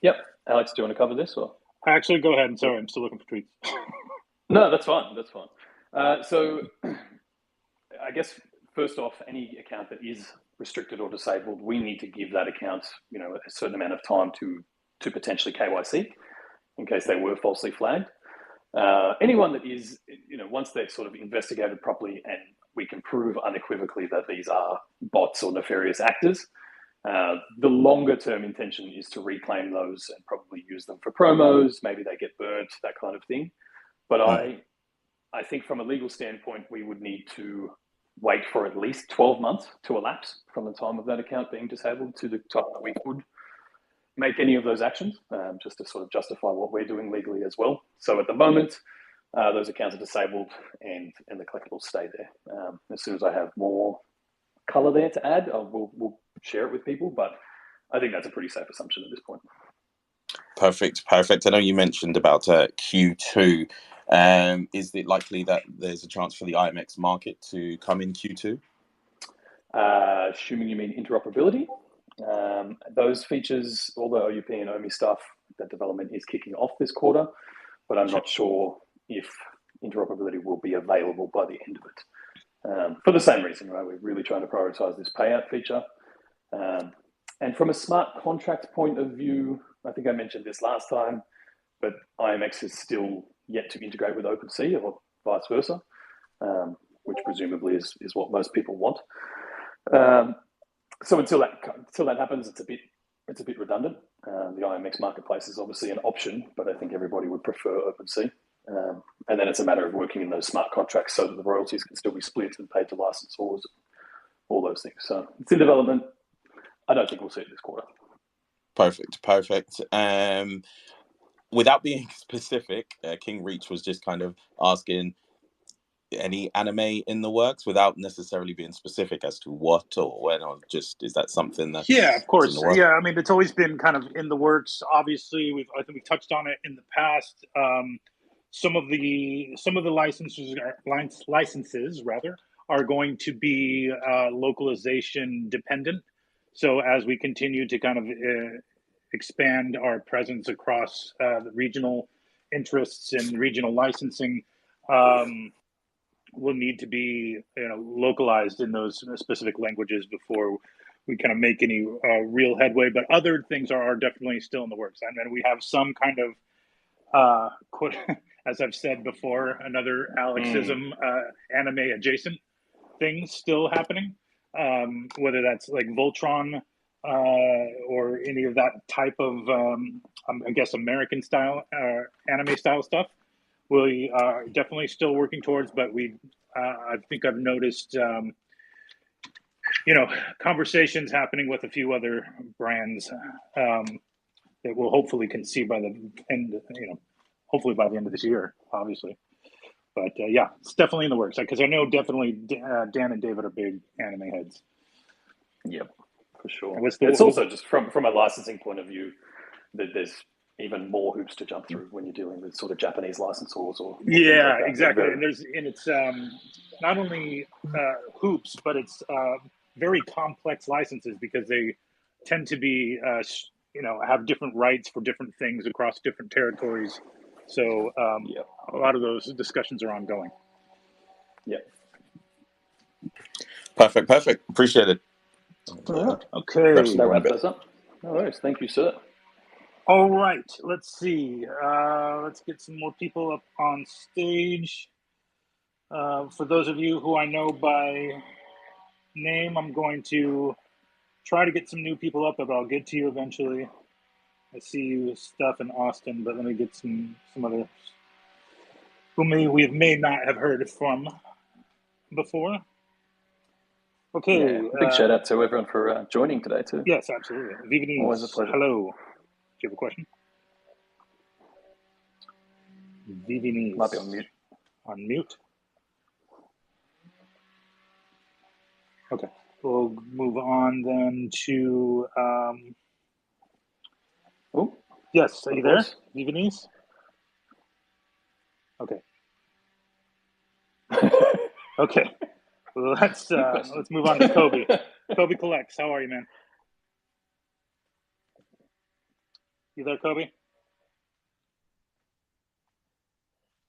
Yep. Alex, do you want to cover this? Or actually, go ahead. Sorry, I'm still looking for tweets. No, that's fine. So I guess first off, any account that is restricted or disabled, we need to give that account, a certain amount of time to potentially KYC in case they were falsely flagged. Anyone that is, once they've sort of investigated properly and we can prove unequivocally that these are bots or nefarious actors, the longer term intention is to reclaim those and probably use them for promos. Maybe they get burnt, that kind of thing. But I think from a legal standpoint, we would need to wait for at least 12 months to elapse from the time of that account being disabled to the time that we could make any of those actions, just to sort of justify what we're doing legally as well. So at the moment, those accounts are disabled and the collectibles stay there. As soon as I have more color there to add, we'll share it with people, but I think that's a pretty safe assumption at this point. Perfect. I know you mentioned about Q2. Is it likely that there's a chance for the IMX market to come in Q2? Assuming you mean interoperability, those features, all the OUP and OMI stuff, that development is kicking off this quarter, but I'm not sure if interoperability will be available by the end of it. For the same reason, right? We're really trying to prioritize this payout feature. And from a smart contract point of view, I think I mentioned this last time, but IMX is still yet to integrate with OpenSea or vice versa, which presumably is what most people want. So until that happens, it's a bit redundant. The IMX marketplace is obviously an option, but I think everybody would prefer OpenSea. And then it's a matter of working in those smart contracts so that the royalties can still be split and paid to licensors, all those things. So it's in development. I don't think we'll see it this quarter. Perfect. Without being specific, King Reach was just kind of asking any anime in the works without necessarily being specific as to what or when, or just is that something that? Yeah, of course. Yeah, I mean, it's always been kind of in the works. Obviously, I think we've touched on it in the past. Some of the licenses are going to be localization dependent. So as we continue to kind of expand our presence across the regional interests and regional licensing, will need to be localized in those specific languages before we kind of make any real headway. But other things are definitely still in the works. And then we have some kind of, as I've said before, another Alexism anime adjacent things still happening, whether that's like Voltron or any of that type of, I guess, American style anime style stuff. We are definitely still working towards, but I think I've noticed, conversations happening with a few other brands that we'll hopefully can see by the end, hopefully by the end of this year, obviously. But yeah, it's definitely in the works because I know definitely Dan and David are big anime heads. Yep, for sure. It's also just from a licensing point of view that there's even more hoops to jump through when you're dealing with sort of Japanese licensors or yeah, exactly. And it's not only hoops, but it's very complex licenses because they tend to be have different rights for different things across different territories. So a lot of those discussions are ongoing. Yeah. Perfect. Appreciate it. Okay. That wraps us up. No worries. Thank you, sir. All right, let's see. Let's get some more people up on stage. For those of you who I know by name, I'm going to try to get some new people up, but I'll get to you eventually. I see you, Steph and Austin, but let me get some others who we may not have heard from before. Okay. Yeah, big shout out to everyone for joining today too. Yes, absolutely. ViviVerse, always a pleasure. Hello. Do you have a question? ViviVerse. Might be on mute. On mute? Okay. We'll move on then to... yes, are you there? ViviVerse? Okay. Okay. Let's move on to Kobe. Kobe Collects. How are you, man? You there, Kobe?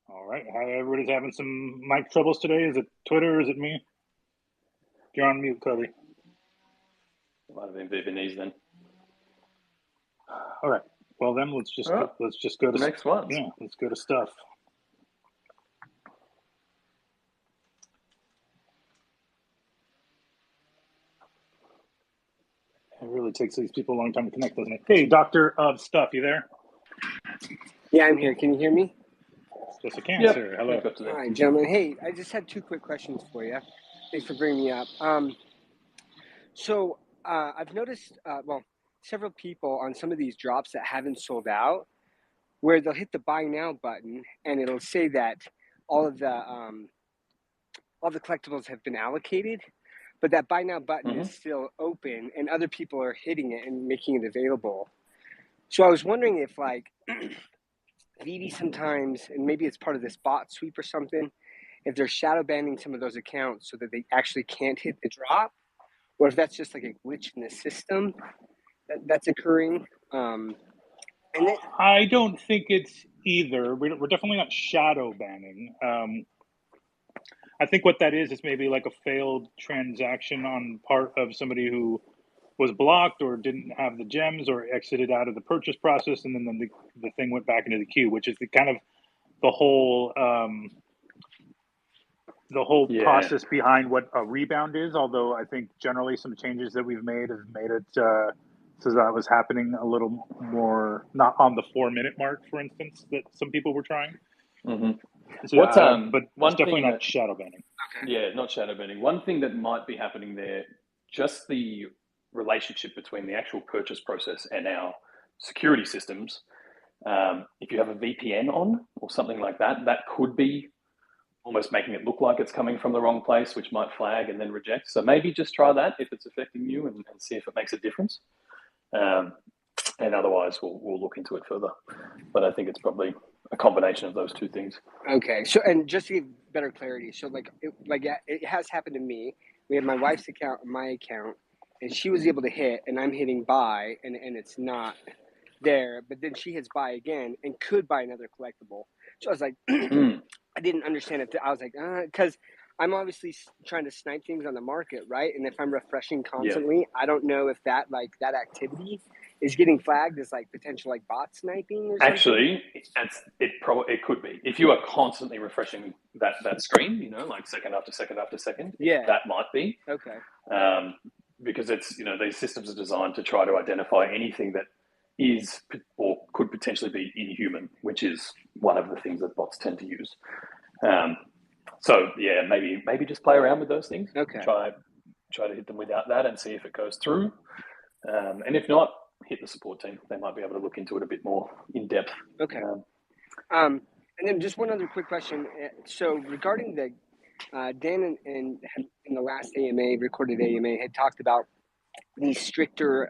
All right. Everybody's having some mic troubles today. Is it Twitter or is it me? You're on mute, Kobe. Might have been ViviVerse then. All right. Well, then let's just go to the next one. Yeah, let's go to stuff. It really takes these people a long time to connect, doesn't it? Hey, Doctor of Stuff, you there? Yeah, I'm here. Can you hear me? Yes, I can, sir. Hello. Hi, gentlemen. Hey, I just had two quick questions for you. Thanks for bringing me up. So I've noticed, several people on some of these drops that haven't sold out, where they'll hit the buy now button and it'll say that all the collectibles have been allocated, but that buy now button is still open and other people are hitting it and making it available. So I was wondering if like Vivi sometimes, and maybe it's part of this bot sweep or something, if they're shadow banning some of those accounts so that they actually can't hit the drop, or if that's just like a glitch in the system that's occurring. And then, I don't think it's either. We're definitely not shadow banning. I think what that is maybe like a failed transaction on part of somebody who was blocked or didn't have the gems or exited out of the purchase process, and then the thing went back into the queue, which is the kind of the whole process behind what a rebound is. Although I think generally some changes that we've made have made it so that was happening a little more, not on the 4-minute mark, for instance, that some people were trying. Mm-hmm. So, but it's definitely not shadow banning. okay. Yeah, not shadow banning. One thing that might be happening there, just the relationship between the actual purchase process and our security systems. If you have a VPN on or something like that, that could be almost making it look like it's coming from the wrong place, which might flag and then reject. So maybe just try that if it's affecting you and see if it makes a difference. And otherwise, we'll look into it further. But I think it's probably a combination of those two things. Okay. So, and just to give better clarity, so it has happened to me. We have my wife's account, my account, and she was able to hit, and I'm hitting buy, and it's not there. But then she hits buy again and could buy another collectible. So I was like, I didn't understand it. I was like, because I'm obviously trying to snipe things on the market, right? And if I'm refreshing constantly, I don't know if that activity is getting flagged as like potential like bot sniping or something. Actually, it could be. If you are constantly refreshing that screen, you know, like second after second after second, yeah, that might be. Okay. Because it's, you know, these systems are designed to try to identify anything that is or could potentially be inhuman, which is one of the things that bots tend to use. So yeah, maybe just play around with those things. Okay. Try to hit them without that and see if it goes through. And if not, hit the support team. They might be able to look into it a bit more in depth. Okay. And then just one other quick question. So regarding the Dan and in the last recorded AMA had talked about these stricter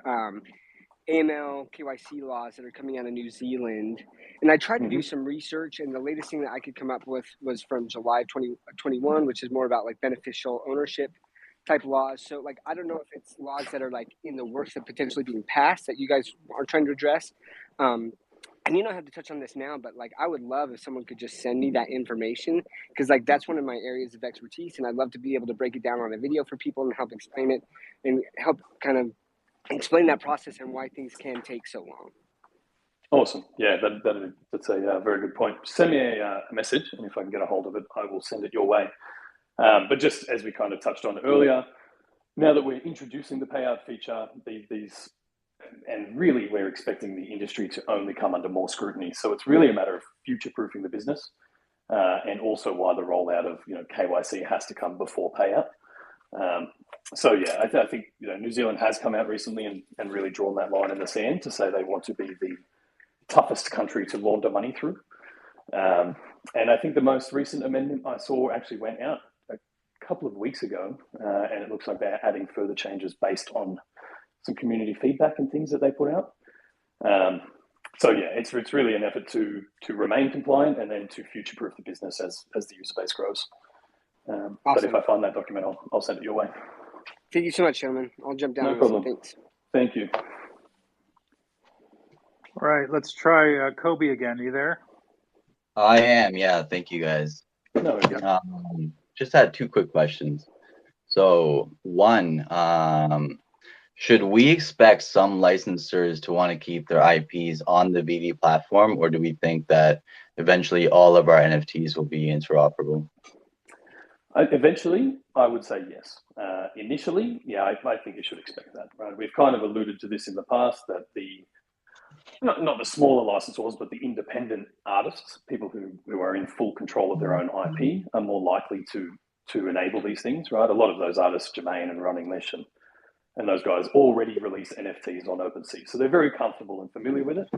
AML KYC laws that are coming out of New Zealand. And I tried to do some research, and the latest thing that I could come up with was from July 2021, which is more about like beneficial ownership type laws. So like, I don't know if it's laws that are like in the works of potentially being passed that you guys are trying to address. And you don't have to touch on this now, but like, I would love if someone could just send me that information, because like that's one of my areas of expertise, and I'd love to be able to break it down on a video for people and help explain it and help kind of explain that process and why things can take so long. Awesome. Yeah, that's a very good point. Send me a message, and if I can get a hold of it, I will send it your way. But just as we kind of touched on earlier, now that we're introducing the payout feature, these and really we're expecting the industry to only come under more scrutiny. So it's really a matter of future-proofing the business, and also why the rollout of KYC has to come before payout. So yeah, I think New Zealand has come out recently and really drawn that line in the sand to say they want to be the toughest country to launder money through. And I think the most recent amendment I saw actually went out a couple of weeks ago, and it looks like they're adding further changes based on some community feedback and things that they put out. So yeah, it's really an effort to remain compliant and then to future-proof the business as the user base grows. Awesome. But if I find that document, I'll send it your way. Thank you so much, gentlemen. I'll jump down. No problem. Thanks. Thank you. All right, let's try Kobe again. Are you there? I am, yeah. Thank you, guys. No, Just had two quick questions. So, one, should we expect some licensors to want to keep their IPs on the Vivi platform, or do we think that eventually all of our NFTs will be interoperable? Eventually, I would say yes. Initially, yeah, I think you should expect that. Right? We've kind of alluded to this in the past, that not the smaller licensors, but the independent artists, people who are in full control of their own IP, are more likely to enable these things, right? A lot of those artists, Jermaine and Ron English, and those guys already release NFTs on OpenSea. So they're very comfortable and familiar with it,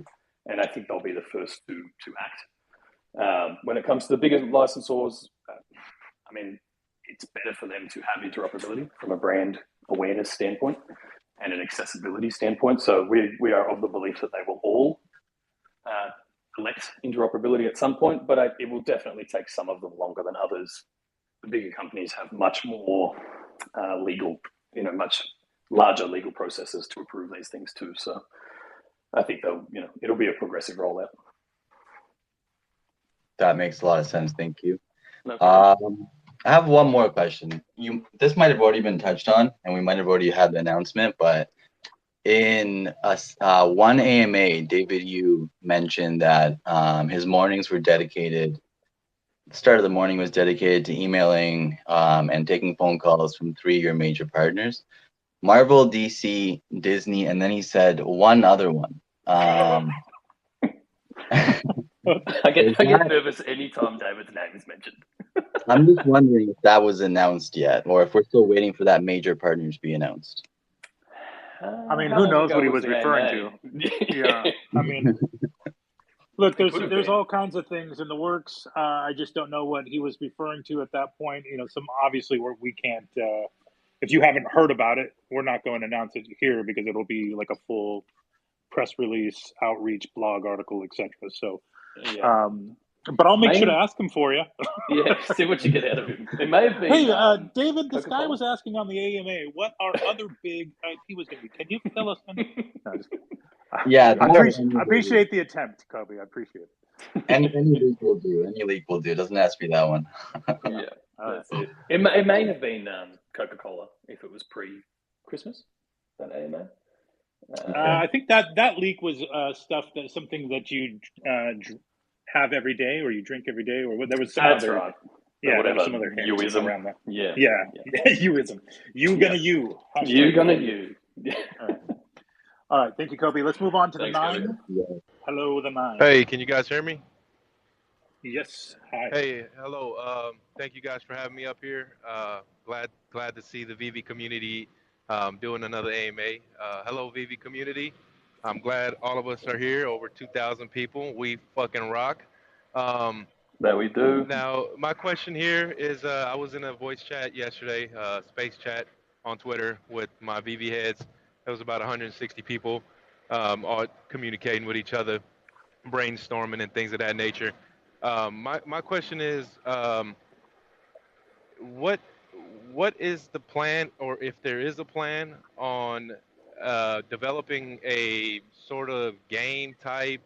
and I think they'll be the first to act. When it comes to the bigger licensors, I mean, it's better for them to have interoperability from a brand awareness standpoint. and an accessibility standpoint. So we are of the belief that they will all elect interoperability at some point, but it will definitely take some of them longer than others. The bigger companies have much more legal, much larger legal processes to approve these things too. So I think it'll be a progressive rollout. That makes a lot of sense. Thank you. No I have one more question. This might have already been touched on, and we might have already had the announcement, but in one AMA, David, you mentioned that his mornings were dedicated. The start of the morning was dedicated to emailing and taking phone calls from 3 of your major partners: Marvel, DC, Disney, and then he said one other one. I get nervous anytime David's name is mentioned. I'm just wondering if that was announced yet, or if we're still waiting for that major partner to be announced. I mean, who knows what he was referring to? Yeah, I mean, look, there's all kinds of things in the works. I just don't know what he was referring to at that point. Some obviously we can't. If you haven't heard about it, we're not going to announce it here because it'll be like a full press release, outreach, blog article, etc. So, yeah. But I'll make sure to ask him for you. Yeah, see what you get out of him. It may have been. Hey, David, this Coca-Cola? guy was asking on the AMA, what are other big IP was going to be? Can you tell us? No, just kidding. Yeah, I appreciate the attempt, Kobe. I appreciate it. Any leak will do. Any leak will do. Doesn't have to be that one. Yeah, that's it. It may have been Coca-Cola if it was pre-Christmas, that AMA. I think that leak was something that you have every day, or you drink every day, or there was some other. Right. Yeah, whatever. Some other Youism around that. Yeah. Youism. You gonna you. You gonna you. Yeah. All right. Thank you, Kobe. Let's move on to Thanks, the 9. Yeah. Hello, the 9. Hey, can you guys hear me? Yes. Hi. Hey, hello. Thank you guys for having me up here. Glad to see the Vivi community doing another AMA. Hello, Vivi community. I'm glad all of us are here. Over 2,000 people. We fucking rock. That we do. Now, my question here is, I was in a voice chat yesterday, space chat on Twitter with my Vivi heads. There was about 160 people, all communicating with each other, brainstorming and things of that nature. My question is, what is the plan, or if there is a plan on developing a sort of game type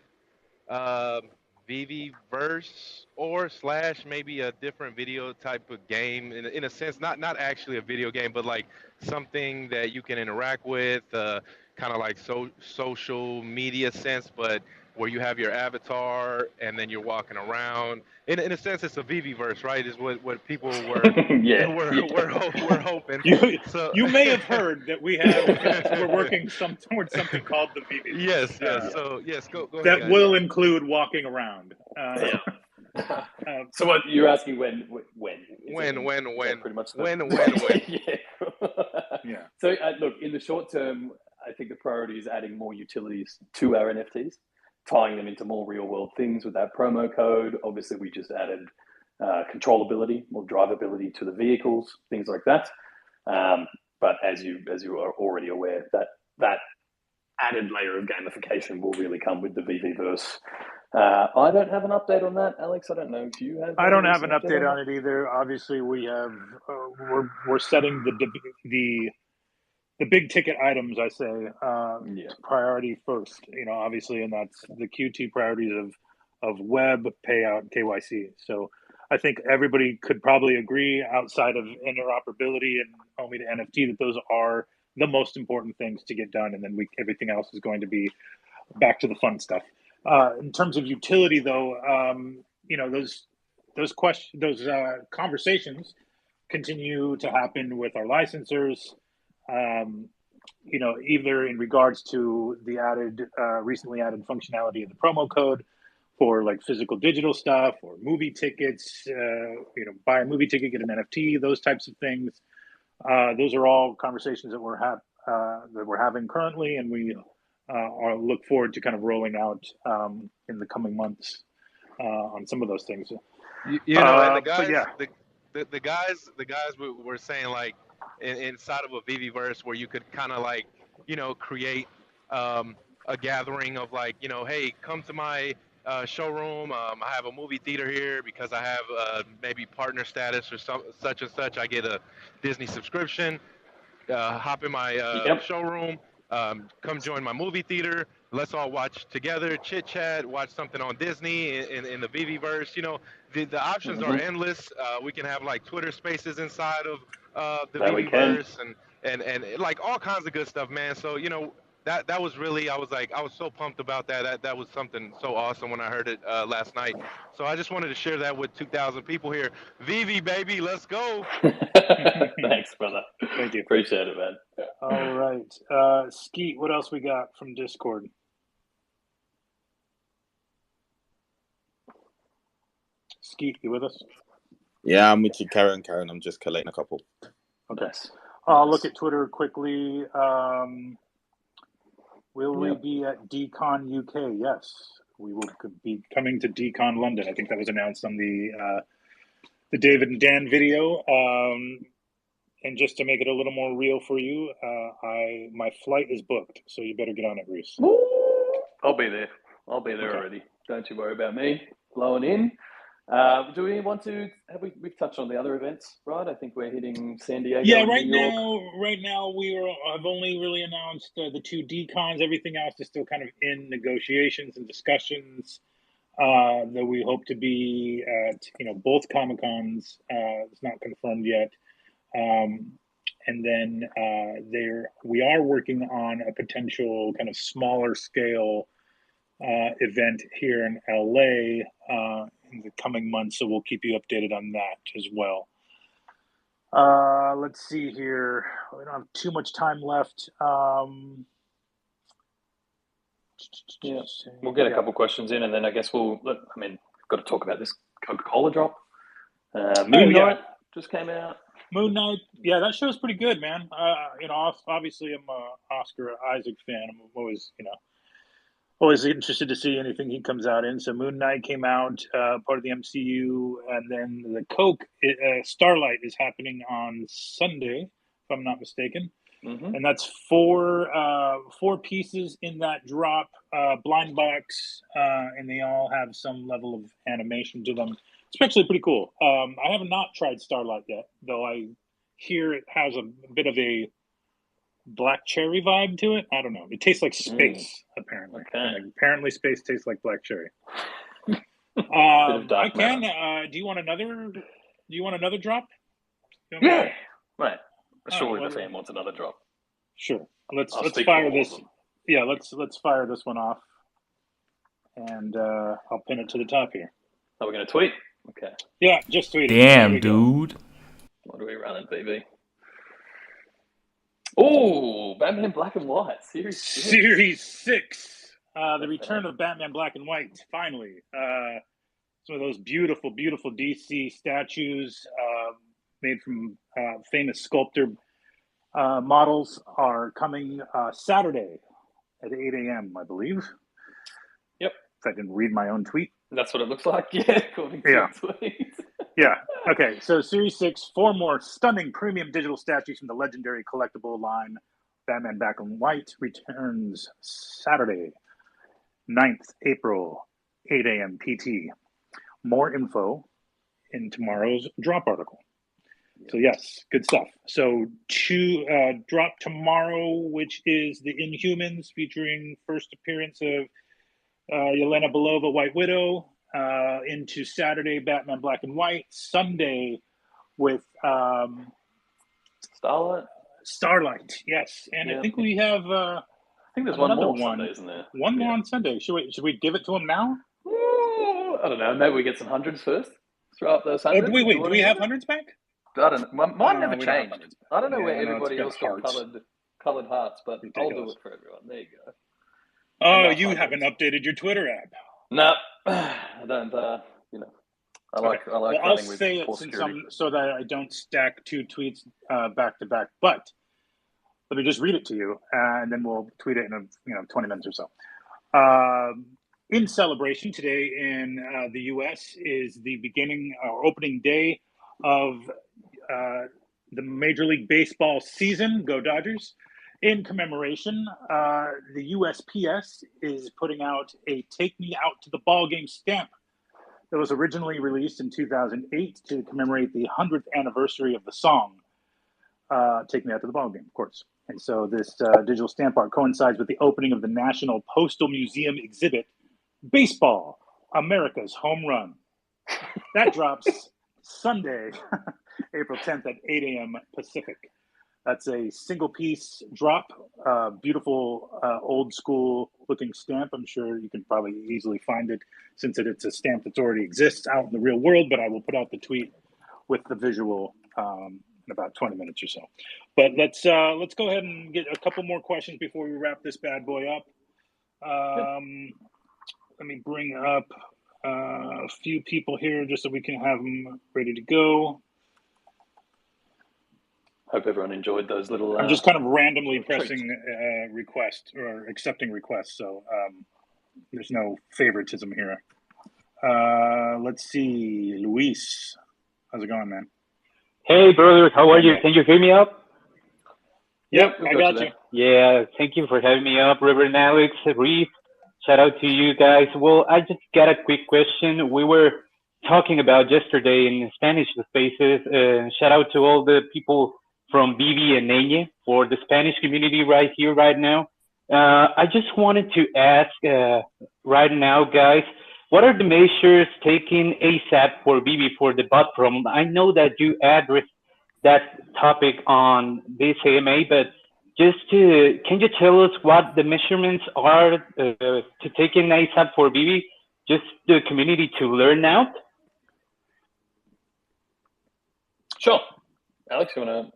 ViviVerse or / maybe a different video type of game in a sense, not actually a video game, but like something that you can interact with, kind of like social media sense, but where you have your avatar and then you're walking around. In a sense, it's a ViviVerse, right? Is what people were we're hoping. You may have heard that we're working towards something called the ViviVerse. Yes. So yes, go ahead. That will include walking around. So what you're asking when? Pretty much when? Yeah. So look, in the short term, I think the priority is adding more utilities to our NFTs, tying them into more real world things with that promo code. Obviously, we just added controllability, more drivability to the vehicles, things like that. But as you are already aware, that added layer of gamification will really come with the ViviVerse. I don't have an update on that, Alex. I don't know if you have. I don't have an update on it either. Obviously, we have we're setting the big ticket items, I say, priority first. Obviously, and that's the Q2 priorities of web, payout, KYC. So I think everybody could probably agree, outside of interoperability and only the NFT, that those are the most important things to get done, and then everything else is going to be back to the fun stuff. In terms of utility, though, those conversations continue to happen with our licensors. Either in regards to the recently added functionality of the promo code for like physical digital stuff, or movie tickets, buy a movie ticket, get an NFT, those types of things. Those are all conversations that we're having currently, and we look forward to kind of rolling out in the coming months on some of those things. And the guys, yeah. the guys were saying, like, inside of a ViviVerse where you could kind of like create a gathering of like, hey, come to my showroom. I have a movie theater here because I have maybe partner status or such and such. I get a Disney subscription. Hop in my Yep. showroom, come join my movie theater. Let's all watch together, chit chat, watch something on Disney in the ViviVerse. The options are Hmm. endless. We can have like Twitter Spaces inside of the That we can. ViviVerse and like all kinds of good stuff, man. So that was really, I was so pumped about that. That was something so awesome when I heard it last night. So I just wanted to share that with 2,000 people here. Vivi, baby, let's go. Thanks, brother. Thank you. Appreciate it, man. All right. Skeet, what else we got from Discord? Skeet, you with us? Yeah, I'm with you, Karen. I'm just collating a couple. Okay. Nice. I'll look at Twitter quickly. Will we be at DCon UK? Yes, we will be coming to DCon London. I think that was announced on the David and Dan video. And just to make it a little more real for you, my flight is booked, so you better get on it, Reese. I'll be there. I'll be there already. Don't you worry about me. Blowing in. Do we want to? We've touched on the other events, right? I think we're hitting San Diego. Yeah, and right New York. now I've only really announced the 2 DCons. Everything else is still kind of in negotiations and discussions. That we hope to be at, both Comic Cons. It's not confirmed yet. And then we are working on a potential kind of smaller scale event here in LA in the coming months, so we'll keep you updated on that as well. Let's see here. We don't have too much time left. Yeah, we'll get a couple questions in, and then I guess we've got to talk about this Coca-Cola drop. Moon Knight just came out. Moon Knight, yeah, that show's pretty good, man. Obviously I'm a Oscar Isaac fan. I'm always interested to see anything he comes out in. So Moon Knight came out, part of the MCU, and then the Coke Starlight is happening on Sunday, if I'm not mistaken. Mm-hmm. And that's four pieces in that drop, blind box, and they all have some level of animation to them. It's actually pretty cool. I have not tried Starlight yet, though I hear it has a bit of a black cherry vibe to it. I don't know. It tastes like space, apparently. Okay. And apparently space tastes like black cherry. I can. Do you want another drop? Yeah. Right. Surely the fan wants another drop. Sure. Let's fire this. Yeah, let's fire this one off. And I'll pin it to the top here. Are we going to tweet? Okay. Yeah, just tweet it. Damn, dude. What do we run at, BB? Oh, Batman Black and White, Series 6. Series 6. The return of Batman Black and White, finally. Some of those beautiful, beautiful DC statues made from famous sculptor models are coming Saturday at 8 a.m., I believe. Yep. If I didn't read my own tweet. That's what it looks like, yeah, according to your tweet. Yeah. Okay, so Series 6, 4 more stunning premium digital statues from the legendary collectible line Batman Black and White returns Saturday, 9th April, 8 a.m. PT. More info in tomorrow's drop article. So yes, good stuff. So drop tomorrow, which is the Inhumans, featuring first appearance of Yelena Belova, White Widow, into Saturday, Batman Black and White. Sunday with Starlight, yes. And I think we have I think there's one more one. Sunday, isn't there? One more on Sunday. Should we give it to him now? Ooh, I don't know. Maybe we get some hundreds first. Throw up those hundreds. Oh, do we have hundreds back? I don't know. Mine never changed. I don't know where no, everybody else got coloured hearts, but I'll do it for everyone. There you go. Oh, you haven't updated your Twitter app. No, I don't. I like I'll say it so that I don't stack 2 tweets back to back. But let me just read it to you, and then we'll tweet it in 20 minutes or so. In celebration today in the U.S. is the beginning or opening day of the Major League Baseball season. Go Dodgers! In commemoration, the USPS is putting out a "Take Me Out to the Ball Game" stamp that was originally released in 2008 to commemorate the 100th anniversary of the song "Take Me Out to the Ball Game," of course. And so this digital stamp art coincides with the opening of the National Postal Museum exhibit, "Baseball, America's Home Run." That drops Sunday, April 10th at 8 a.m. Pacific. That's a single piece drop, beautiful old school looking stamp. I'm sure you can probably easily find it since it's a stamp that already exists out in the real world, but I will put out the tweet with the visual in about 20 minutes or so. But let's go ahead and get a couple more questions before we wrap this bad boy up. Let me bring up a few people here just so we can have them ready to go. Hope everyone enjoyed those little. I'm just kind of randomly pressing request or accepting requests, so there's no favoritism here. Let's see, Luis, how's it going, man? Hey, brother, how are you? Can you hear me up? Yep, I got you. Yeah, thank you for having me up, Reverend Alex, Reeve. Shout out to you guys. Well, I just got a quick question. We were talking about yesterday in Spanish Spaces. Shout out to all the people from Vivi and Nene for the Spanish community right here, right now. I just wanted to ask right now, guys, what are the measures taken ASAP for Vivi for the bot problem? I know that you addressed that topic on this AMA, but can you tell us what the measurements are to take in ASAP for Vivi, just the community to learn now? Sure. Alex, you want to?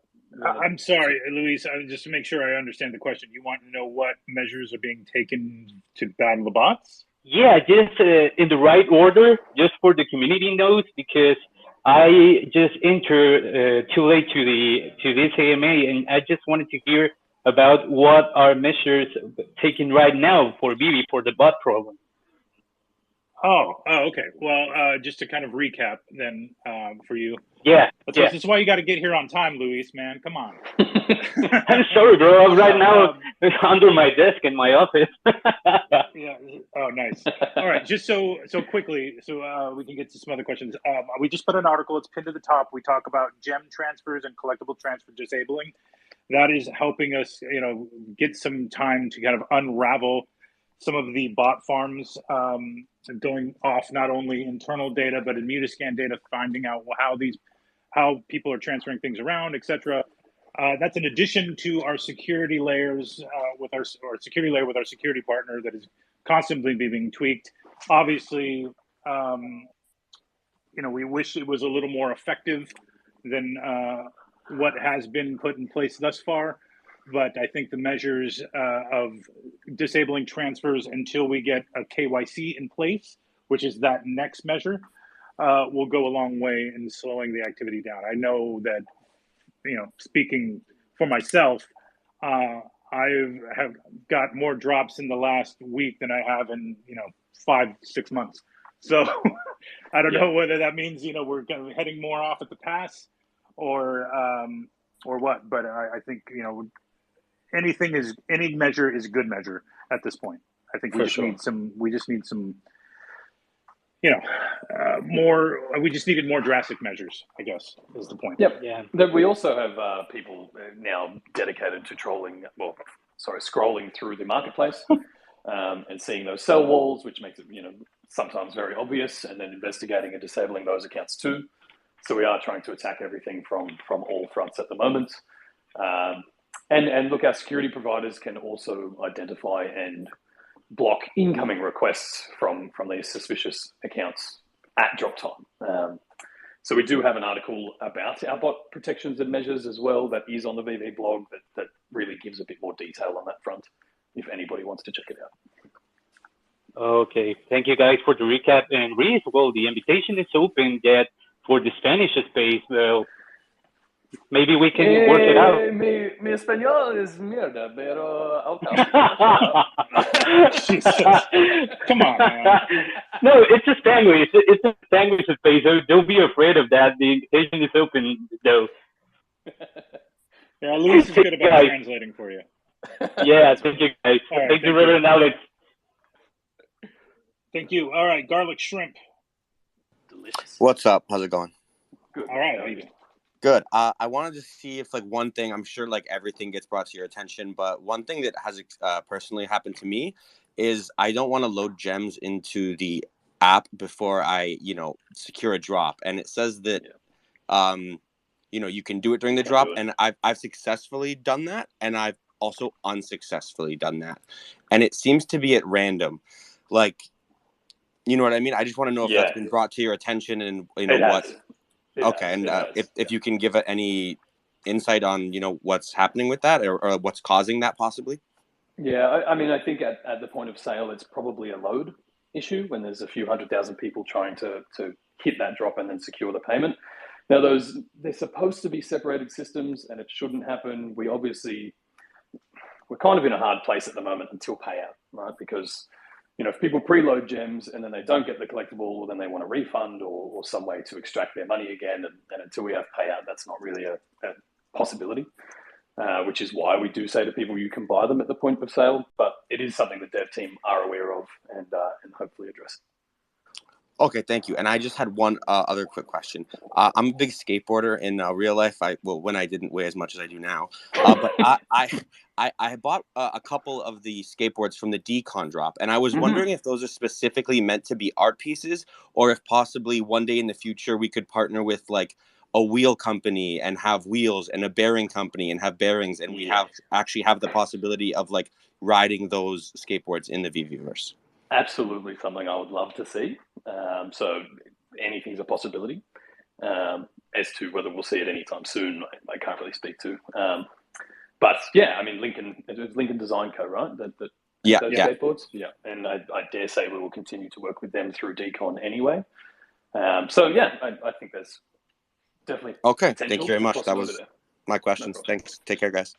I'm sorry, Luis, just to make sure I understand the question. You want to know what measures are being taken to battle the bots? Yeah, just in the right order, just for the community notes, because I just entered too late to this AMA, and I just wanted to hear about what are measures taken right now for Vivi for the bot problem. Oh, okay. Well, just to kind of recap then for you. Yeah. This is why you got to get here on time, Luis, man. Come on. I'm sorry, bro. I'm right now under my desk in my office. Yeah. Oh, nice. All right. Just so quickly, so we can get to some other questions. We just put an article. It's pinned to the top. We talk about gem transfers and collectible transfer disabling. That is helping us, get some time to kind of unravel some of the bot farms going off not only internal data but Immunoscan data, finding out how people are transferring things around, etc. That's in addition to our security layers with our security layer with our security partner that is constantly being tweaked. Obviously, we wish it was a little more effective than what has been put in place thus far. But I think the measures of disabling transfers until we get a KYC in place, which is that next measure, will go a long way in slowing the activity down. I know that, speaking for myself, I have got more drops in the last week than I have in, 5-6 months. So I don't know whether that means, we're kind of heading more off at the pass or what. But I think, any measure is good measure at this point. I think we need some more. We just needed more drastic measures, I guess, is the point. Yep. Yeah. We also have people now dedicated to scrolling through the marketplace and seeing those sell walls, which makes it, sometimes very obvious, and then investigating and disabling those accounts too. So we are trying to attack everything from all fronts at the moment. And look, our security providers can also identify and block incoming requests from these suspicious accounts at drop time. So we do have an article about our bot protections and measures as well that is on the VV blog that really gives a bit more detail on that front, if anybody wants to check it out. Okay, thank you guys for the recap. And Reese, well, the invitation is open yet for the Spanish space. Well, maybe we can work it out. Mi español es mierda, pero Come on, man. No, it's a Spanglish. It's a Spanglish space. So don't be afraid of that. The invitation is open, though. Yeah, Luis is good about translating for you. Yeah, thank you guys. All right, Thank you, thank River. you. Now let's. Thank you. All right, garlic shrimp. Delicious. What's up? How's it going? Good. All right, How how are you you? doing? Good. I wanted to see if, like, one thing, I'm sure, like, everything gets brought to your attention, but one thing that has personally happened to me is I don't want to load gems into the app before I, secure a drop. And it says that, you can do it during the Can drop. do it. And I've successfully done that. And I've also unsuccessfully done that. And it seems to be at random. Like, you know what I mean? I just want to know if that's been brought to your attention and, It what. has. Okay, and if you can give it any insight on what's happening with that, or what's causing that possibly. Yeah, I mean, I think at the point of sale, it's probably a load issue when there's a few 100,000 people trying to hit that drop and then secure the payment. Now, they're supposed to be separated systems, and it shouldn't happen. We're kind of in a hard place at the moment until payout, right? Because if people preload gems and then they don't get the collectible, then they want a refund or some way to extract their money again. And until we have payout, that's not really a possibility, which is why we do say to people, you can buy them at the point of sale, but it is something the dev team are aware of and hopefully address. Okay, thank you. And I just had one other quick question. I'm a big skateboarder in real life. When I didn't weigh as much as I do now, but I bought a couple of the skateboards from the Decon drop, and I was wondering if those are specifically meant to be art pieces, or if possibly one day in the future we could partner with like a wheel company and have wheels, and a bearing company and have bearings, and we actually have the possibility of like riding those skateboards in the ViviVerse. Absolutely something I would love to see. So anything's a possibility. As to whether we'll see it anytime soon, I can't really speak to. But yeah, I mean, Lincoln Design Co., right? Those skateboards. Yeah, and I dare say we will continue to work with them through Decon anyway. So yeah, I think there's definitely okay. Thank you very much. That was my questions. No, thanks. Take care, guys.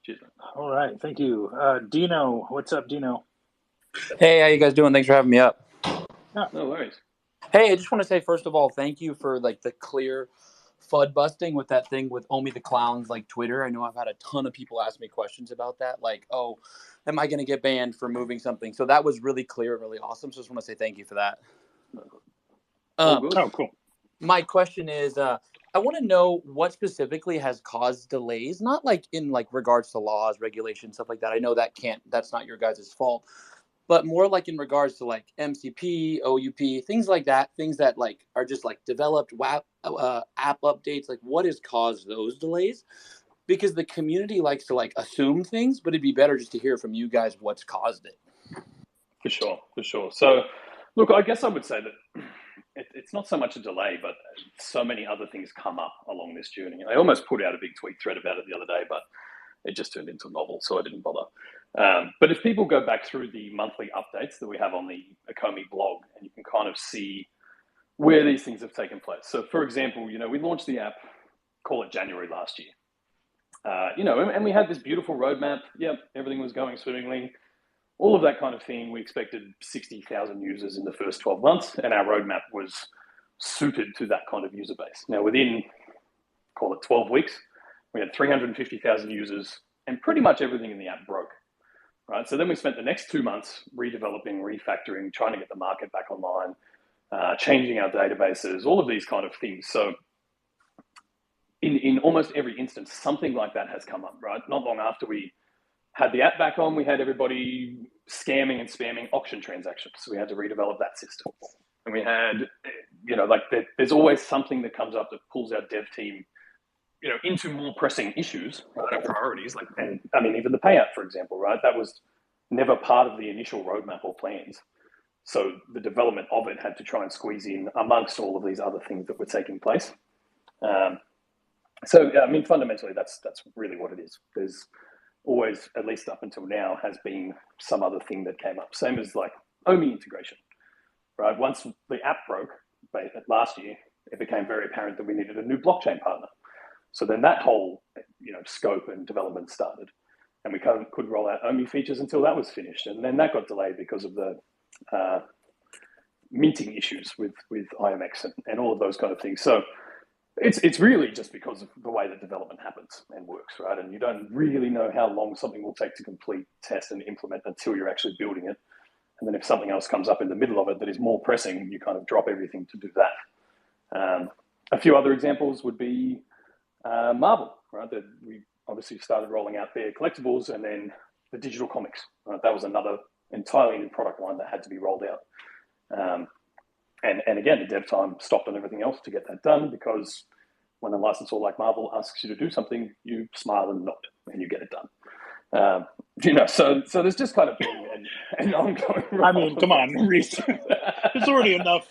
Cheers. All right, thank you. Dino, what's up, Dino? Hey, how you guys doing? Thanks for having me up. No worries. Hey, I just want to say, first of all, thank you for like the clear FUD busting with that thing with Omi the Clown's like Twitter. I know I've had a ton of people ask me questions about that. Like, oh, am I going to get banned for moving something? So that was really clear and really awesome. So I just want to say thank you for that. Oh, cool. My question is, I want to know what specifically has caused delays, not like in like regards to laws, regulations, stuff like that. I know that's not your guys' fault. But more like in regards to like MCP, OUP, things like that, things that like are just like developed app updates. Like what has caused those delays? Because the community likes to like assume things, but it'd be better just to hear from you guys what's caused it. For sure. So, look, I guess I would say that it's not so much a delay, but so many other things come up along this journey. I almost put out a big tweet thread about it the other day, but it just turned into a novel, so I didn't bother. But if people go back through the monthly updates that we have on the Ecomi blog, and you can kind of see where these things have taken place. So, for example, we launched the app, call it January last year. And we had this beautiful roadmap. Yep, everything was going swimmingly. All of that kind of thing. We expected 60,000 users in the first 12 months, and our roadmap was suited to that kind of user base. Now, within, call it 12 weeks, we had 350,000 users, and pretty much everything in the app broke. Right, so then we spent the next 2 months redeveloping, refactoring, trying to get the market back online, changing our databases, all of these kind of things. So in almost every instance, something like that has come up, right? Not long after we had the app back on, we had everybody scamming and spamming auction transactions. So we had to redevelop that system. And we had, there's always something that comes up that pulls our dev team into more pressing issues, right, priorities, and I mean, even the payout, for example, right? That was never part of the initial roadmap or plans. So the development of it had to try and squeeze in amongst all of these other things that were taking place. So, I mean, fundamentally, that's really what it is. There's always, at least up until now, has been some other thing that came up. Same as like OMI integration, right? Once the app broke last year, it became very apparent that we needed a new blockchain partner. So then that whole, scope and development started, and we couldn't roll out OMI features until that was finished, and then that got delayed because of the minting issues with IMX and all of those kind of things. So it's really just because of the way that development happens and works, right? And you don't really know how long something will take to complete, test, and implement until you're actually building it. And then if something else comes up in the middle of it that is more pressing, you kind of drop everything to do that. A few other examples would be Marvel, right? That we obviously started rolling out their collectibles, and then the digital comics. Right? That was another entirely new product line that had to be rolled out. And again, the dev time stopped on everything else to get that done, because when a licensor like Marvel asks you to do something, you smile and nod and you get it done. So there's just kind of been an ongoing. I mean, come on, Reese. There's already enough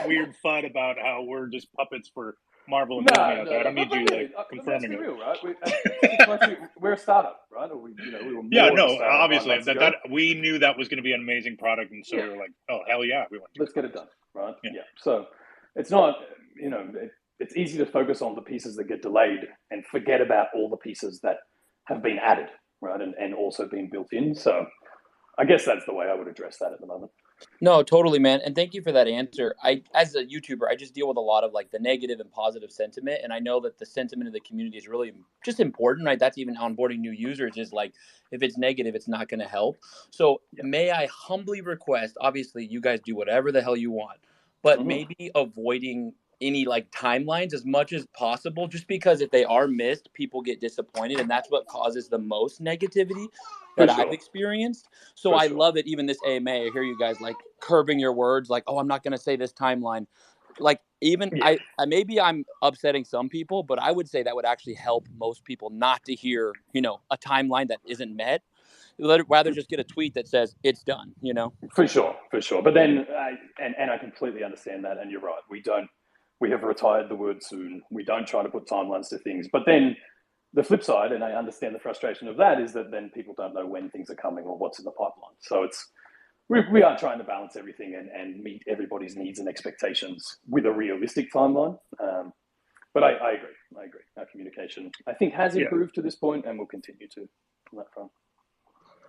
weird fun about how we're just puppets for Marvel and Disney out there. I don't need you confirming it. Real, right? We're a startup, right? Or we were more Yeah, of a no, startup obviously 9 months ago. that we knew that was going to be an amazing product, and so we were like, oh hell yeah, we want to. Let's get it done, right? Yeah. So it's not, it's easy to focus on the pieces that get delayed and forget about all the pieces that have been added, right, and also been built in. So I guess that's the way I would address that at the moment. No, totally, man. And thank you for that answer. As a YouTuber, I just deal with a lot of like the negative and positive sentiment. And I know that the sentiment of the community is really just important, right? That's even onboarding new users is like, if it's negative, it's not going to help. So may I humbly request, obviously you guys do whatever the hell you want, but maybe avoiding any like timelines as much as possible, just because if they are missed, people get disappointed. And that's what causes the most negativity that I've experienced. So I love it. Even this AMA, I hear you guys like curbing your words, like, oh, I'm not going to say this timeline. Like even I maybe I'm upsetting some people, but I would say that would actually help most people not to hear, a timeline that isn't met. Rather just get a tweet that says it's done, For sure. But then, and I completely understand that. And you're right. We have retired the word soon. We don't try to put timelines to things. But then the flip side, and I understand the frustration of that, is that then people don't know when things are coming or what's in the pipeline. So we are trying to balance everything and meet everybody's needs and expectations with a realistic timeline. But I agree. Our communication, I think, has improved to this point and will continue to on that front.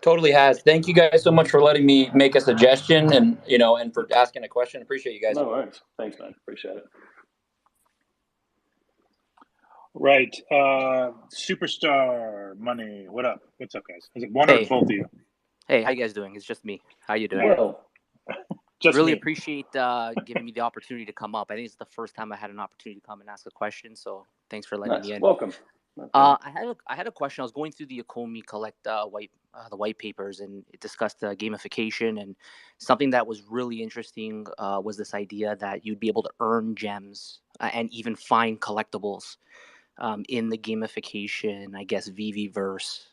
Totally has. Thank you guys so much for letting me make a suggestion and for asking a question. Appreciate you guys. No worries. Thanks, man. Appreciate it. Right. Superstar Money. What up? What's up, guys? Is it one or both of you? Hey, how you guys doing? It's just me. How you doing? Well, just really me. appreciate giving me the opportunity to come up. I think it's the first time I had an opportunity to come and ask a question. So thanks for letting me in. Welcome. I had a question. I was going through the Ecomi the white papers, and it discussed gamification, and something that was really interesting was this idea that you'd be able to earn gems and even find collectibles in the gamification, I guess, ViviVerse.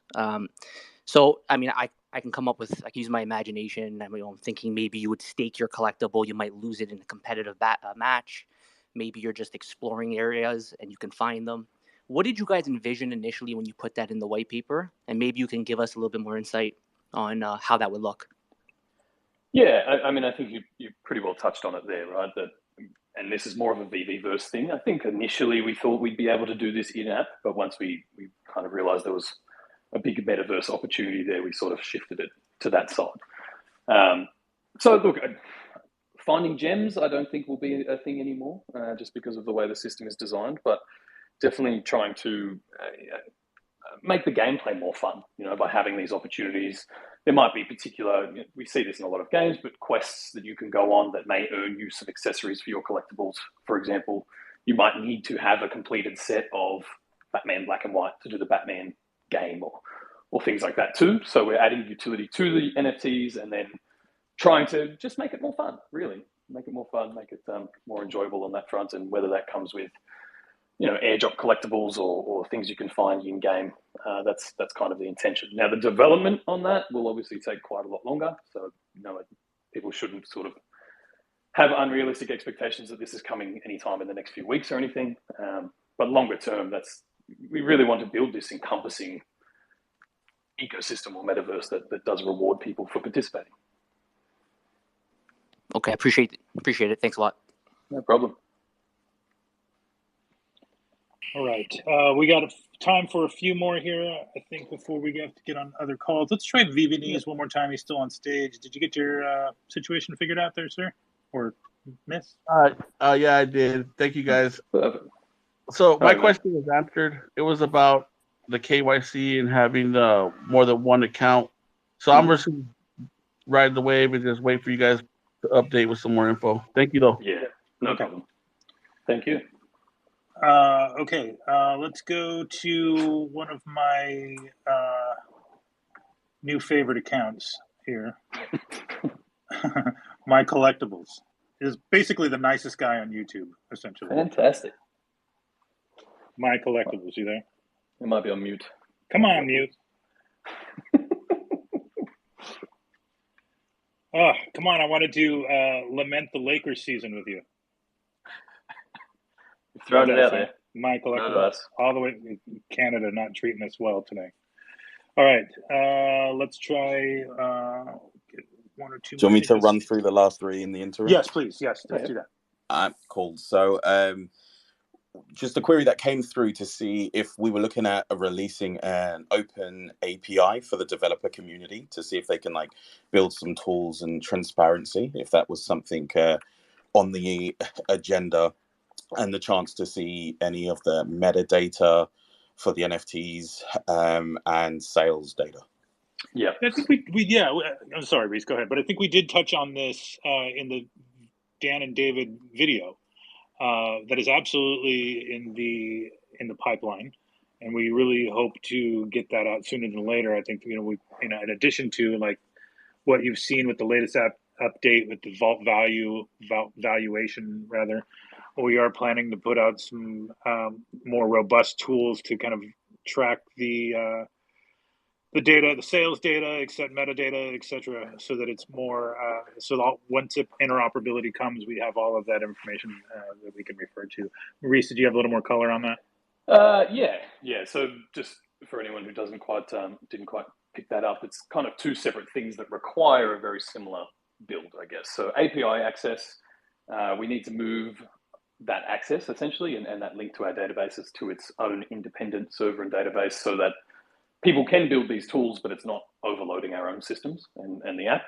So, I mean, I can come up with, I can use my imagination. I'm thinking maybe you would stake your collectible. You might lose it in a competitive match. Maybe you're just exploring areas and you can find them. What did you guys envision initially when you put that in the white paper? And maybe you can give us a little bit more insight on how that would look. Yeah, I mean, I think you pretty well touched on it there, right? And this is more of a ViviVerse thing. I think initially we thought we'd be able to do this in-app, but once we kind of realized there was a big metaverse opportunity there, we sort of shifted it to that side. So look, finding gems, I don't think will be a thing anymore, just because of the way the system is designed, but definitely trying to make the gameplay more fun, by having these opportunities. There might be particular, we see this in a lot of games, but quests that you can go on that may earn you some accessories for your collectibles. For example, you might need to have a completed set of Batman Black and White to do the Batman game or things like that too. So we're adding utility to the NFTs and then trying to just make it more fun, really. Make it more fun, make it more enjoyable on that front. And whether that comes with airdrop collectibles or things you can find in game. That's kind of the intention. Now, the development on that will obviously take quite a lot longer. So, people shouldn't sort of have unrealistic expectations that this is coming anytime in the next few weeks or anything. But longer term, we really want to build this encompassing ecosystem or metaverse that does reward people for participating. Okay, appreciate it. Thanks a lot. No problem. All right. We got time for a few more here, I think, before we have to get on other calls. Let's try ViviVerse one more time. He's still on stage. Did you get your situation figured out there, sir? Or miss? Yeah, I did. Thank you, guys. So my Alright, man. question was answered. It was about the KYC and having the more than one account. So I'm just gonna ride the wave and just wait for you guys to update with some more info. Thank you, though. Yeah, no problem. Thank you. Okay, let's go to one of my new favorite accounts here. My Collectibles is basically the nicest guy on YouTube, essentially. Fantastic. My Collectibles, you there? It might be on mute. Come on, mute. Oh, come on! I wanted to lament the Lakers season with you. You've thrown it out there. My No Collectibles, dice. all the way Canada, not treating us well today. All right, let's try get one or two. Do you want me to messages. run through the last three in the interim? Yes, please. Yes, let's do that. Cool. So just a query that came through to see if we were looking at releasing an open API for the developer community to see if they can like build some tools and transparency, if that was something on the agenda, and the chance to see any of the metadata for the NFTs and sales data. Yeah, I think I'm sorry, Reese, go ahead. But I think we did touch on this in the Dan and David video. That is absolutely in the pipeline, and we really hope to get that out sooner than later. I think we in addition to like what you've seen with the latest update with the vault valuation rather, we are planning to put out some more robust tools to kind of track the data, the sales data, metadata, etc., so that it's more. Once interoperability comes, we have all of that information that we can refer to. Maurice, did you have a little more color on that? Yeah. So just for anyone who didn't quite pick that up, it's kind of two separate things that require a very similar build, I guess. So API access, we need to move that access essentially and that link to our databases to its own independent server and database, so that people can build these tools, but it's not overloading our own systems and the app.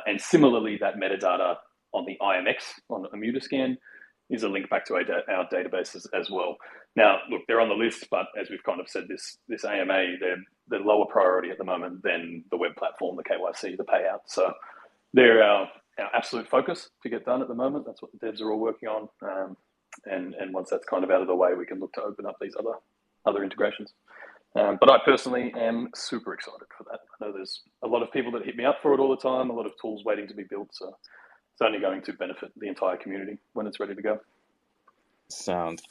And similarly, that metadata on the IMX, on a Mutascan, is a link back to our databases as well. Now, look, they're on the list, but as we've kind of said, this AMA, they're lower priority at the moment than the web platform, the KYC, the payout. So they're our absolute focus to get done at the moment. That's what the devs are all working on. And once that's kind of out of the way, we can look to open up these other integrations. But I personally am super excited for that. I know there's a lot of people that hit me up for it all the time, a lot of tools waiting to be built. So it's only going to benefit the entire community when it's ready to go. Sounds.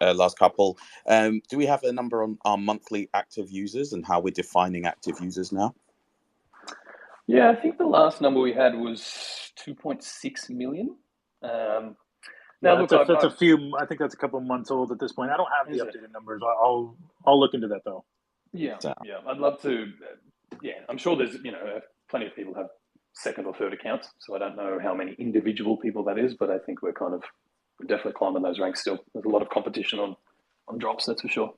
Last couple. Do we have a number on our monthly active users and how we're defining active users now? Yeah, I think the last number we had was 2.6 million. Now, look, that's a few. I think that's a couple months old at this point. I don't have the updated numbers. I'll look into that though. Yeah. I'd love to. I'm sure there's plenty of people have second or third accounts, so I don't know how many individual people that is, but I think we're definitely climbing those ranks still. There's a lot of competition on drops, that's for sure.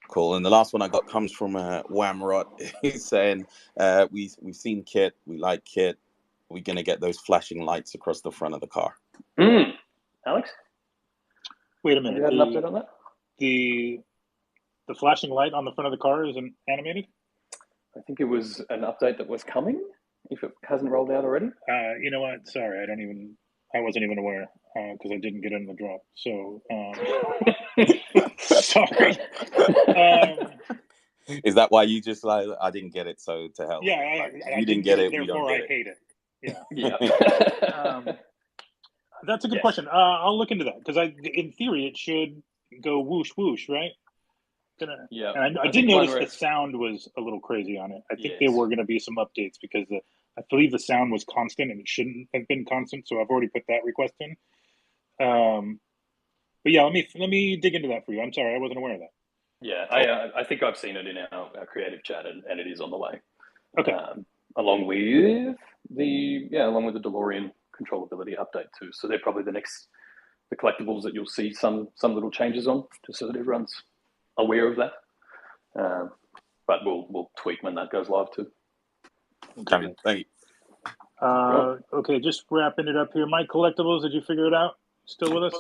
Cool. And the last one I got comes from Wamrot. He's saying, we've seen Kit, we like Kit. We're gonna get those flashing lights across the front of the car. Alex? Wait a minute. You had an update on that? The flashing light on the front of the car isn't animated? I think it was an update that was coming, if it hasn't rolled out already. You know what? Sorry, I wasn't even aware because I didn't get in the drop. So sorry. Is that why you just like, I didn't get it, so to hell? Yeah, you didn't get it. Therefore, we don't I hate it. Yeah. Yeah. That's a good question. I'll look into that because in theory, it should go whoosh whoosh, right? Yeah. And I did notice the sound was a little crazy on it. I think there were going to be some updates because I believe the sound was constant and it shouldn't have been constant. So I've already put that request in. But yeah, let me dig into that for you. I'm sorry, I wasn't aware of that. Yeah, I think I've seen it in our creative chat, and it is on the way. Okay. Along with the DeLorean controllability update too. So they're probably the collectibles that you'll see some little changes on, just so that everyone's aware of that. But we'll tweak when that goes live too. Okay, thank you. Okay, just wrapping it up here. My Collectibles, did you figure it out? Still with us?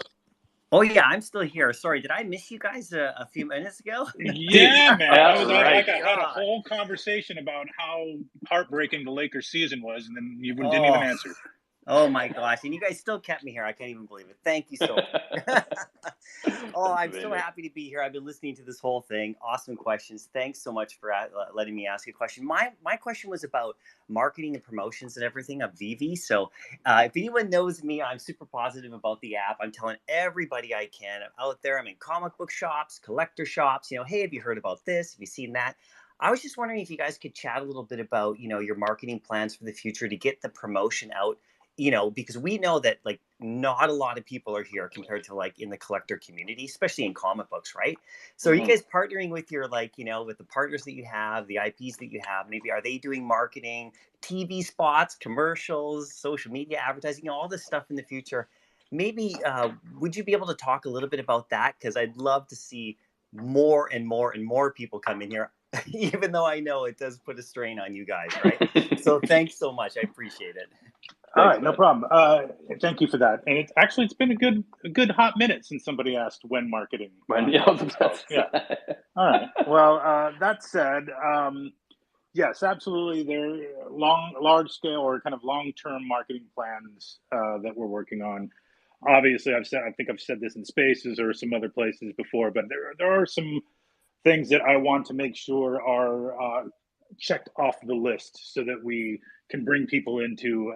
Oh yeah, I'm still here. Sorry, did I miss you guys a few minutes ago? Yeah, man. I was right. I had a whole conversation about how heartbreaking the Lakers season was, and then you didn't even answer. Oh my gosh, and you guys still kept me here. I can't even believe it. Thank you so much. Oh, I'm so happy to be here. I've been listening to this whole thing. Awesome questions. Thanks so much for letting me ask a question. My question was about marketing and promotions and everything of Vivi. So if anyone knows me, I'm super positive about the app. I'm telling everybody I can. I'm out there. I'm in comic book shops, collector shops. Hey, have you heard about this? Have you seen that? I was just wondering if you guys could chat a little bit about, your marketing plans for the future to get the promotion out. Because we know that like not a lot of people are here compared to like in the collector community, especially in comic books, right? So are you guys partnering with your with the partners that you have, the IPs that you have? Maybe are they doing marketing, TV spots, commercials, social media advertising, all this stuff in the future? Maybe would you be able to talk a little bit about that? Because I'd love to see more and more and more people come in here, even though I know it does put a strain on you guys, right? So thanks so much. I appreciate it. All right, no problem. Thank you for that. And it's been a good hot minute since somebody asked when marketing. Yeah. All right. Well, that said, yes, absolutely. There are large scale or kind of long-term marketing plans that we're working on. Obviously, I think I've said this in Spaces or some other places before, but there are some things that I want to make sure are checked off the list so that we can bring people into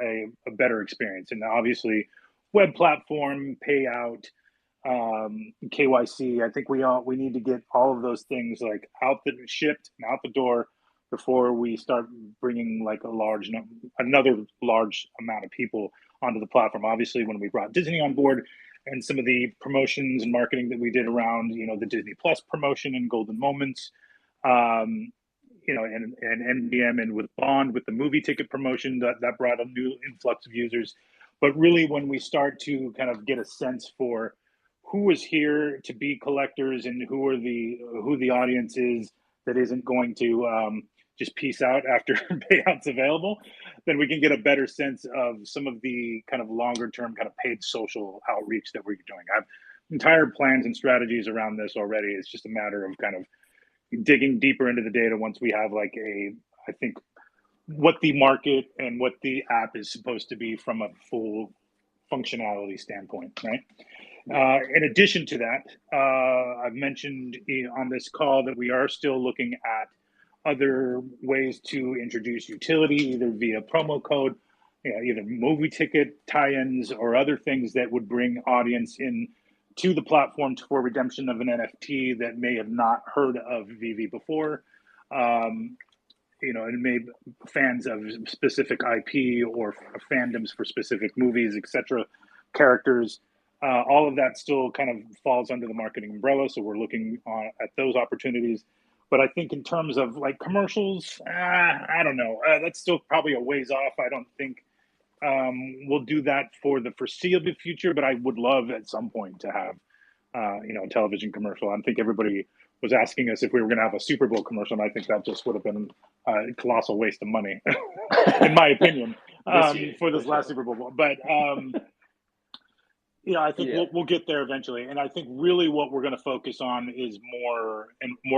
a better experience. And obviously, web platform, payout, KYC. I think we need to get all of those things like shipped and out the door before we start bringing like another large amount of people onto the platform. Obviously, when we brought Disney on board and some of the promotions and marketing that we did around, the Disney Plus promotion and Golden Moments, and MDM and with Bond, with the movie ticket promotion that brought a new influx of users. But really, when we start to kind of get a sense for who is here to be collectors and who the audience is that isn't going to just peace out after payouts available, then we can get a better sense of some of the kind of longer term kind of paid social outreach that we're doing. I have entire plans and strategies around this already. It's just a matter of kind of digging deeper into the data once we have I think what the market and what the app is supposed to be from a full functionality standpoint, right? In addition to that, I've mentioned on this call that we are still looking at other ways to introduce utility, either via promo code, either movie ticket tie-ins or other things that would bring audience in to the platform for redemption of an NFT that may have not heard of Vivi before, and maybe fans of specific IP or fandoms for specific movies, etc., characters. All of that still kind of falls under the marketing umbrella, so we're looking at those opportunities. But I think in terms of like commercials, I don't know. That's still probably a ways off. I don't think we'll do that for the foreseeable future, but I would love at some point to have, a television commercial. I think everybody was asking us if we were going to have a Super Bowl commercial, and I think that just would have been a colossal waste of money, in my opinion, for this last Super Bowl. But I think we'll get there eventually. And I think really what we're going to focus on is more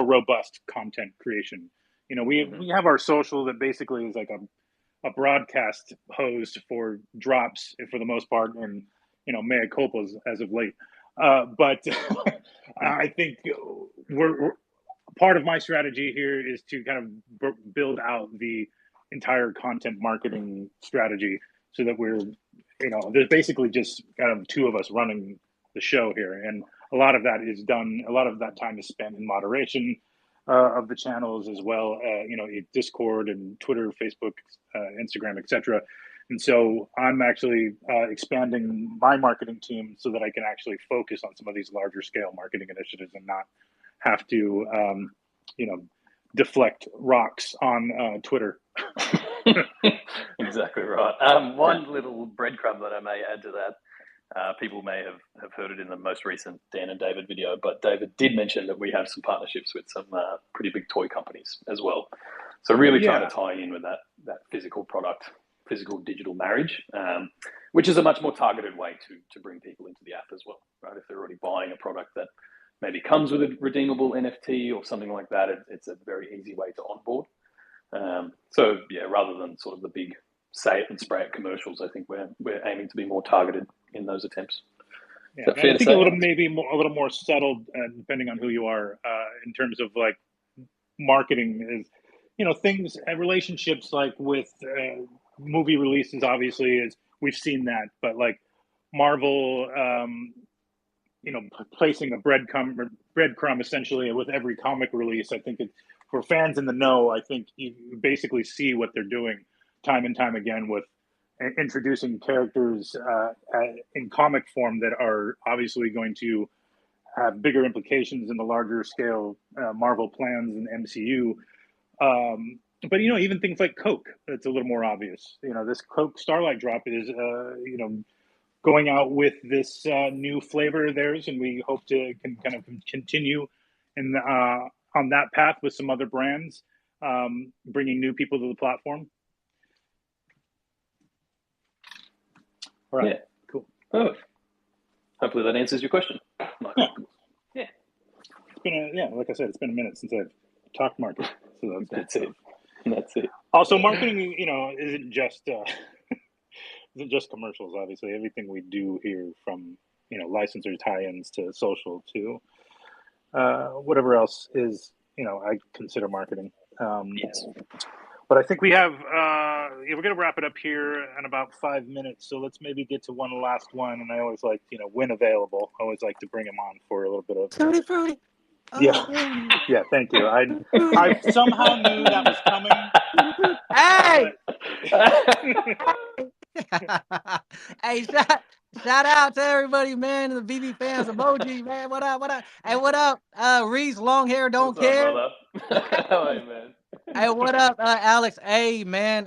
robust content creation. We have our social that basically is like a broadcast hose for drops for the most part, and mea culpas as of late. But I think we're part of my strategy here is to kind of build out the entire content marketing strategy so that we're there's basically just kind of two of us running the show here, and a lot of that is done. A lot of that time is spent in moderation of the channels as well. Discord and Twitter, Facebook, Instagram, etc. And so I'm actually expanding my marketing team so that I can actually focus on some of these larger scale marketing initiatives and not have to, deflect rocks on Twitter. Exactly right. One little breadcrumb that I may add to that. People may have heard it in the most recent Dan and David video, but David did mention that we have some partnerships with some pretty big toy companies as well. So really trying to tie in with that physical product, physical digital marriage. which is a much more targeted way to bring people into the app as well, right? If they're already buying a product that maybe comes with a redeemable NFT or something like that, it's a very easy way to onboard. So yeah, rather than sort of the big say it and spray it commercials, I think we're aiming to be more targeted in those attempts. Yeah, I think a little more settled, depending on who you are, in terms of like marketing is, things and relationships like with movie releases. Obviously, is we've seen that, but like Marvel, placing a breadcrumb essentially with every comic release. I think for fans in the know, I think you basically see what they're doing time and time again with introducing characters in comic form that are obviously going to have bigger implications in the larger scale Marvel plans and MCU. But even things like Coke, it's a little more obvious. This Coke Starlight drop is going out with this new flavor of theirs, and we hope to kind of continue in on that path with some other brands, bringing new people to the platform. All right. Yeah. Cool. Oh. Hopefully that answers your question. Yeah. It's been like I said, it's been a minute since I've talked marketing. So that's it. That's it. Also, marketing, isn't just isn't just commercials. Obviously, everything we do here, from licensor tie-ins to social to whatever else is, I consider marketing. Yes. But I think we have we're going to wrap it up here in about 5 minutes. So let's maybe get to one last one. And I always like, when available, I always like to bring him on for a little bit of Tutti Frutti. Oh, yeah. Yeah, thank you. I somehow knew that was coming. Hey! Hey, shout out to everybody, man, the VV fans emoji, man. What up? What up? Hey, what up? Reese, long hair, don't care. Hey, man. Hey, what up, Alex? Hey, man.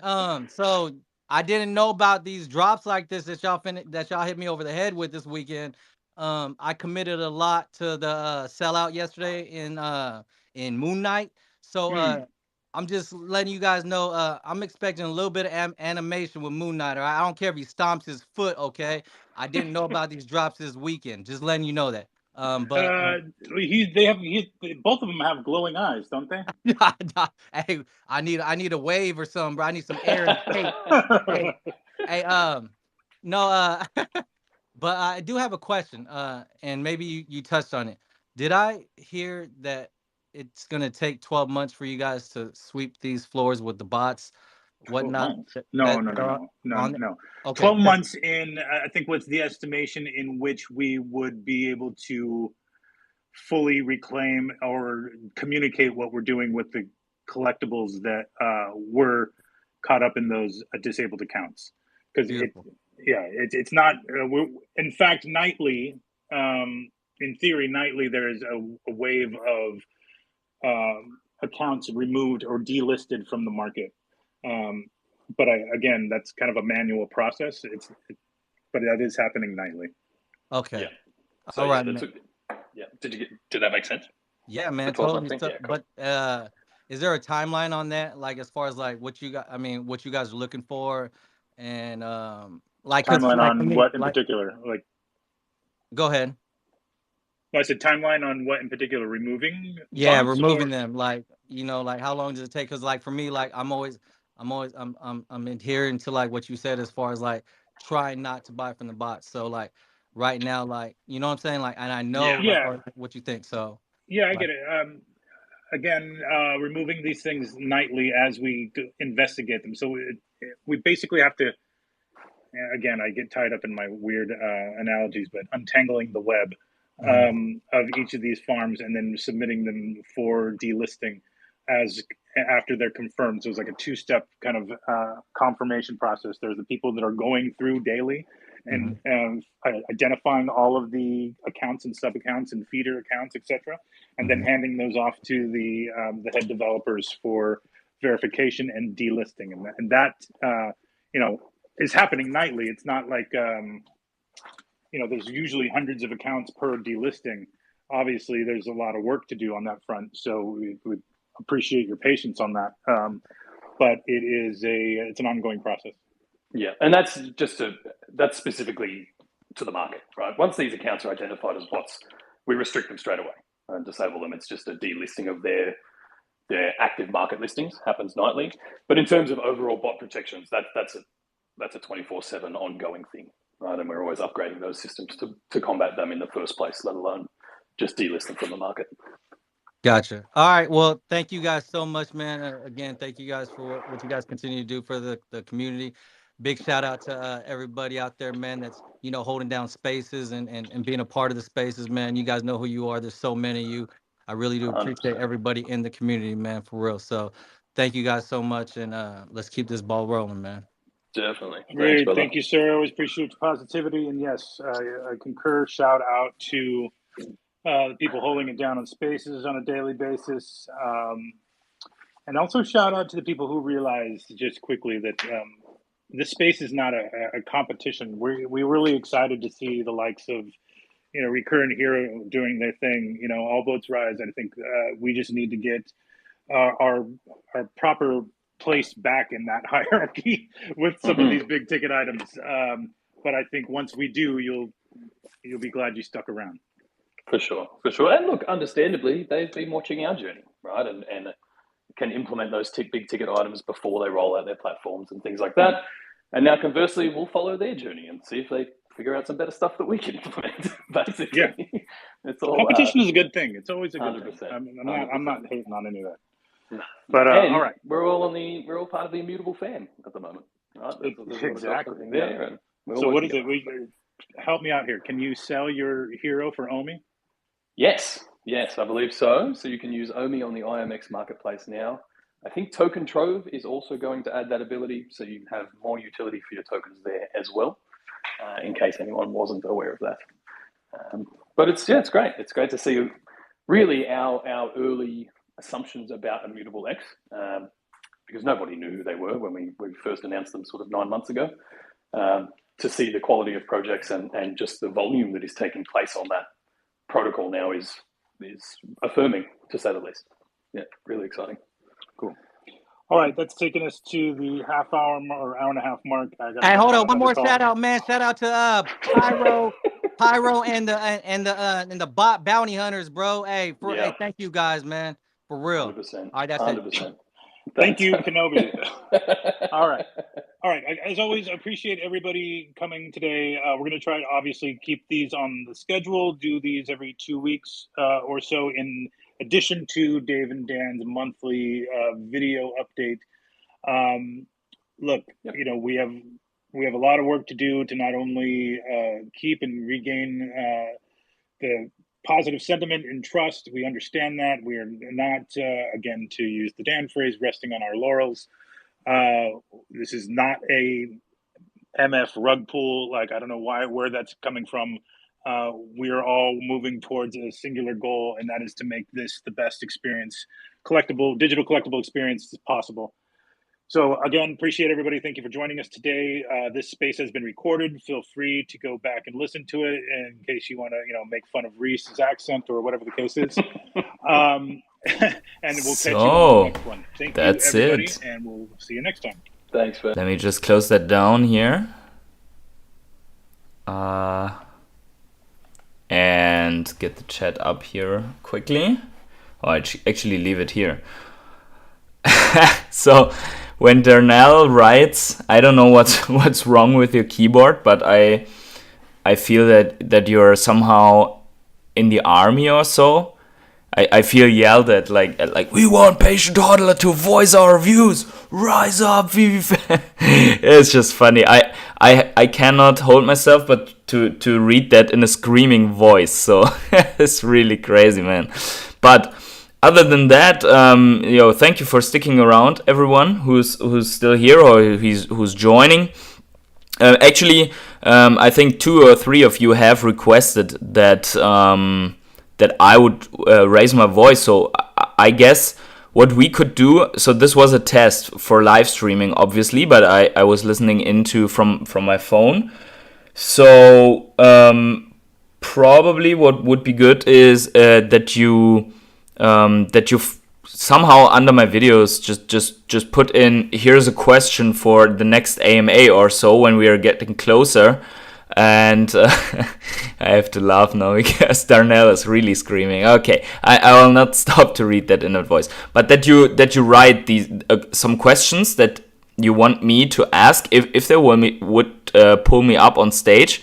So I didn't know about these drops like this that y'all hit me over the head with this weekend. I committed a lot to the sellout yesterday in Moon Knight. So I'm just letting you guys know I'm expecting a little bit of animation with Moon Knight. Or I don't care if he stomps his foot, okay? I didn't know about these drops this weekend. Just letting you know that. Both of them have glowing eyes, don't they? Hey, I need a wave or something, bro. I need some air in the cake. Hey, no, but I do have a question, and maybe you touched on it. Did I hear that it's gonna take 12 months for you guys to sweep these floors with the bots, whatnot? No. Okay. 12 months in, I think, was the estimation in which we would be able to fully reclaim or communicate what we're doing with the collectibles that were caught up in those disabled accounts. Because it's not. In fact, nightly, in theory, nightly there is a wave of accounts removed or delisted from the market. But again, that's kind of a manual process. But that is happening nightly. Okay. Yeah. So, all right. Yeah. Did that make sense? Yeah, man. Totally. Yeah, cool. But is there a timeline on that? Like, as far as like what you guys are looking for, and like timeline on what in particular? Like, go ahead. Well, I said timeline on what in particular? Removing? Yeah, removing them. Like, like how long does it take? Because like for me, like I'm adhering to like what you said as far as like trying not to buy from the bots. So like right now, like you know what I'm saying, like, and I know what you think. So yeah, I get it. Again, removing these things nightly as we investigate them. So we basically have to. Again, I get tied up in my weird analogies, but untangling the web of each of these farms and then submitting them for delisting after they're confirmed. So it's like a two-step kind of confirmation process. There's the people that are going through daily and identifying all of the accounts and sub-accounts and feeder accounts, etc., and then handing those off to the head developers for verification and delisting. And that is happening nightly. It's not like there's usually hundreds of accounts per delisting. Obviously, there's a lot of work to do on that front. So we would appreciate your patience on that. But it's an ongoing process. Yeah, and that's specifically to the market, right? Once these accounts are identified as bots, we restrict them straight away and disable them. It's just a delisting of their active market listings, happens nightly. But in terms of overall bot protections, that's a 24/7 ongoing thing, right? And we're always upgrading those systems to combat them in the first place, let alone just delist them from the market. Gotcha. All right. Well, thank you guys so much, man. Again, thank you guys for what you guys continue to do for the community. Big shout out to everybody out there, man, that's, holding down spaces and being a part of the spaces, man. You guys know who you are. There's so many of you. I really do appreciate 100%. everybody in the community, man, for real. So thank you guys so much, and let's keep this ball rolling, man. Definitely. Thanks, Great. brother. Thank you, sir. Always appreciate your positivity. And yes, I concur. Shout out to the people holding it down on spaces on a daily basis. And also shout out to the people who realize just quickly that this space is not a competition. We're really excited to see the likes of, Recurrent Hero doing their thing. All boats rise. I think we just need to get our proper place back in that hierarchy with some of these big ticket items. But I think once we do, you'll be glad you stuck around. For sure. And look, understandably, they've been watching our journey, right? And can implement those big ticket items before they roll out their platforms and things like that. And now, conversely, we'll follow their journey and see if they figure out some better stuff that we can implement. Basically, yeah. It's all competition is a good thing. It's always a good 100%, thing. I'm not hating on any of that. No. But all right, we're all part of the Immutable fam at the moment, right? Exactly. There. And so what is it? Help me out here. Can you sell your hero for Omi? Yes, I believe so. So you can use Omi on the IMX marketplace now. I think Token Trove is also going to add that ability, so you have more utility for your tokens there as well, in case anyone wasn't aware of that. But it's great. It's great to see really our early assumptions about Immutable X, because nobody knew who they were when we first announced them sort of 9 months ago. To see the quality of projects and just the volume that is taking place on that protocol now is affirming, to say the least. Yeah, really exciting. Cool. All right, that's taking us to the half hour or hour and a half mark. Hey, hold on, one more shout out, man. Shout out to Pyro and the bot bounty hunters, bro. Hey, hey, thank you guys, man, for real. 100%. All right, that's 100%. it. Thank you, Kenobi. All right. As always, I appreciate everybody coming today. We're going to try to obviously keep these on the schedule, do these every 2 weeks or so, in addition to Dave and Dan's monthly video update. Look, we have a lot of work to do to not only keep and regain the positive sentiment and trust. We understand that. We are not, again, to use the Dan phrase, resting on our laurels. This is not a MF rug pull. Like, I don't know where that's coming from. We are all moving towards a singular goal, and that is to make this the best experience, digital collectible experience possible. So again, appreciate everybody. Thank you for joining us today. This space has been recorded. Feel free to go back and listen to it in case you want to, make fun of Reese's accent or whatever the case is. And we'll catch you on the next one. Thank you, everybody, and we'll see you next time. Thanks, man. Let me just close that down here. And get the chat up here quickly. Oh, I actually leave it here. So when Darnell writes, I don't know what's wrong with your keyboard, but I feel that you're somehow in the army or so. I feel yelled at like we want Patient Hodler to voice our views. Rise up, ViviVerse. It's just funny. I cannot hold myself but to read that in a screaming voice. So it's really crazy, man. But other than that, thank you for sticking around, everyone who's still here or who's joining. Actually, I think 2 or 3 of you have requested that I would raise my voice. So I guess what we could do. So this was a test for live streaming, obviously, but I was listening into from my phone. So probably what would be good is that you somehow under my videos just put in, here's a question for the next AMA or so when we are getting closer. And I have to laugh now because Darnell is really screaming. Okay, I will not stop to read that in that voice. But that you write these some questions that you want me to ask if they would pull me up on stage,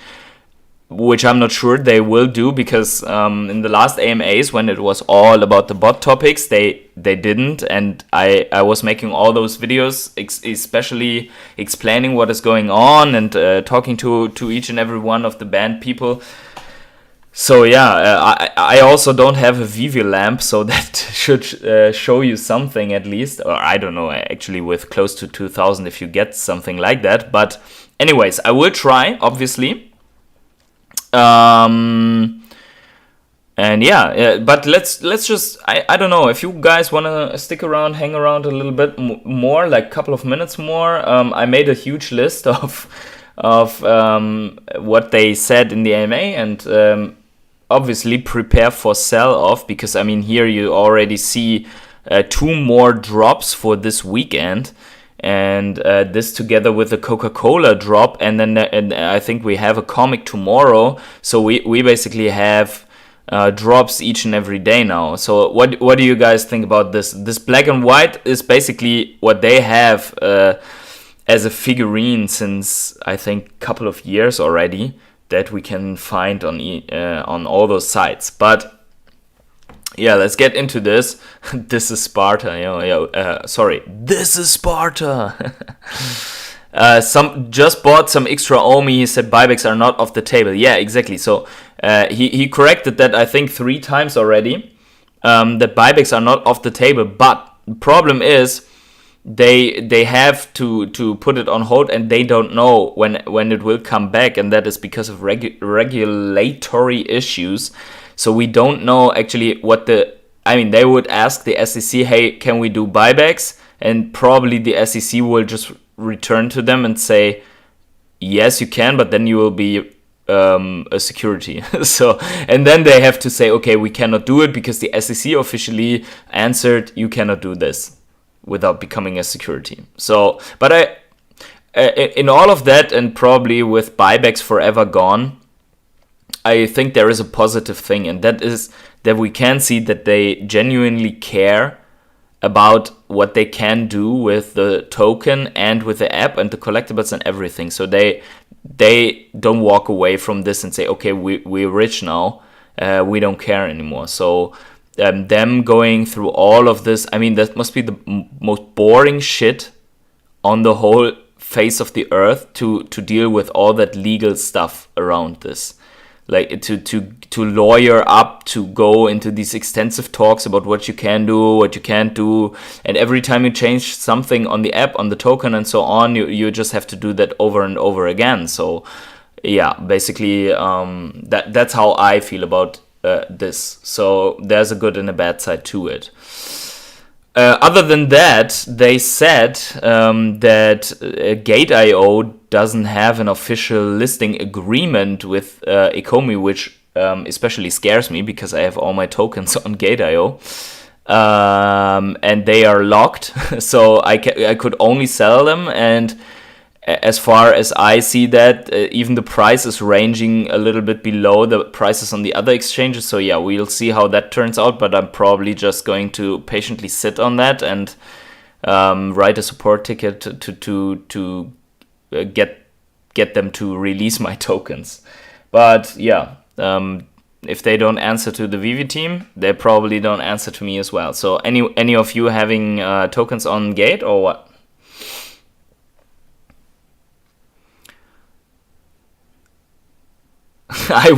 which I'm not sure they will do, because in the last AMAs, when it was all about the bot topics, they didn't, and I was making all those videos especially explaining what is going on and talking to each and every one of the band people. So yeah, I also don't have a Vivi lamp, so that should show you something at least, or I don't know, actually with close to 2000 if you get something like that. But anyways, I will try, obviously. And yeah, but let's just, I don't know if you guys want to stick around, hang around a little bit more, like a couple of minutes more. I made a huge list of what they said in the AMA, and obviously prepare for sell off, because I mean here you already see 2 more drops for this weekend. And this together with the Coca-Cola drop, and then and I think we have a comic tomorrow. So we basically have drops each and every day now. So what do you guys think about this? This black and white is basically what they have as a figurine since I think a couple of years already, that we can find on all those sites. But yeah, let's get into this. This is Sparta. Sorry, this is Sparta. Just bought some extra Omi. He said buybacks are not off the table. Yeah, exactly. So he corrected that I think 3 times already. That buybacks are not off the table. But the problem is they have to put it on hold, and they don't know when it will come back, and that is because of regulatory issues. So we don't know actually they would ask the SEC, hey, can we do buybacks? And probably the SEC will just return to them and say, yes, you can, but then you will be a security. And then they have to say, okay, we cannot do it because the SEC officially answered, you cannot do this without becoming a security. So, but in all of that, and probably with buybacks forever gone, I think there is a positive thing, and that is that we can see that they genuinely care about what they can do with the token and with the app and the collectibles and everything. So they don't walk away from this and say, okay, we're rich now, we don't care anymore. So them going through all of this, I mean, that must be the most boring shit on the whole face of the earth to deal with all that legal stuff around this. Like to lawyer up, to go into these extensive talks about what you can do, what you can't do, and every time you change something on the app, on the token, and so on, you just have to do that over and over again. So yeah, basically that's how I feel about this. So there's a good and a bad side to it. Other than that, they said that Gate.io doesn't have an official listing agreement with Ecomi, which especially scares me because I have all my tokens on Gate.io. And they are locked, so I could only sell them, and as far as I see that, even the price is ranging a little bit below the prices on the other exchanges. So yeah, we'll see how that turns out, but I'm probably just going to patiently sit on that and write a support ticket to get them to release my tokens. But yeah, if they don't answer to the Vivi team, they probably don't answer to me as well. So any of you having tokens on Gate or what? I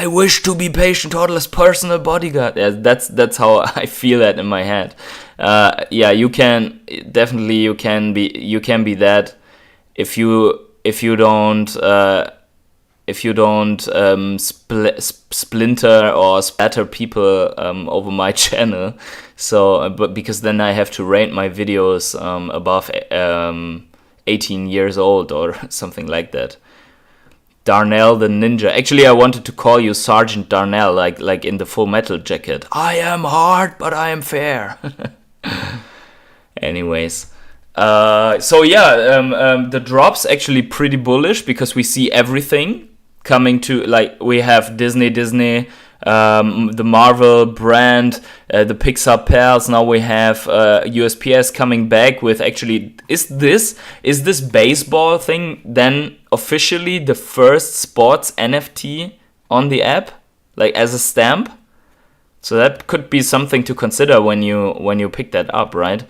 wish to be Patient Hodler's personal bodyguard. Yeah, that's how I feel that in my head. Yeah, you can be that if you don't splinter or spatter people over my channel. So, but because then I have to rate my videos above 18 years old or something like that. Darnell the Ninja. Actually, I wanted to call you Sergeant Darnell, like in the Full Metal Jacket. I am hard, but I am fair. Anyways. The drops actually pretty bullish because we see everything coming to, like, we have Disney, the Marvel brand, the Pixar pals. Now we have USPS coming back with, actually, is this baseball thing then officially the first sports NFT on the app, like as a stamp? So that could be something to consider when you pick that up, right?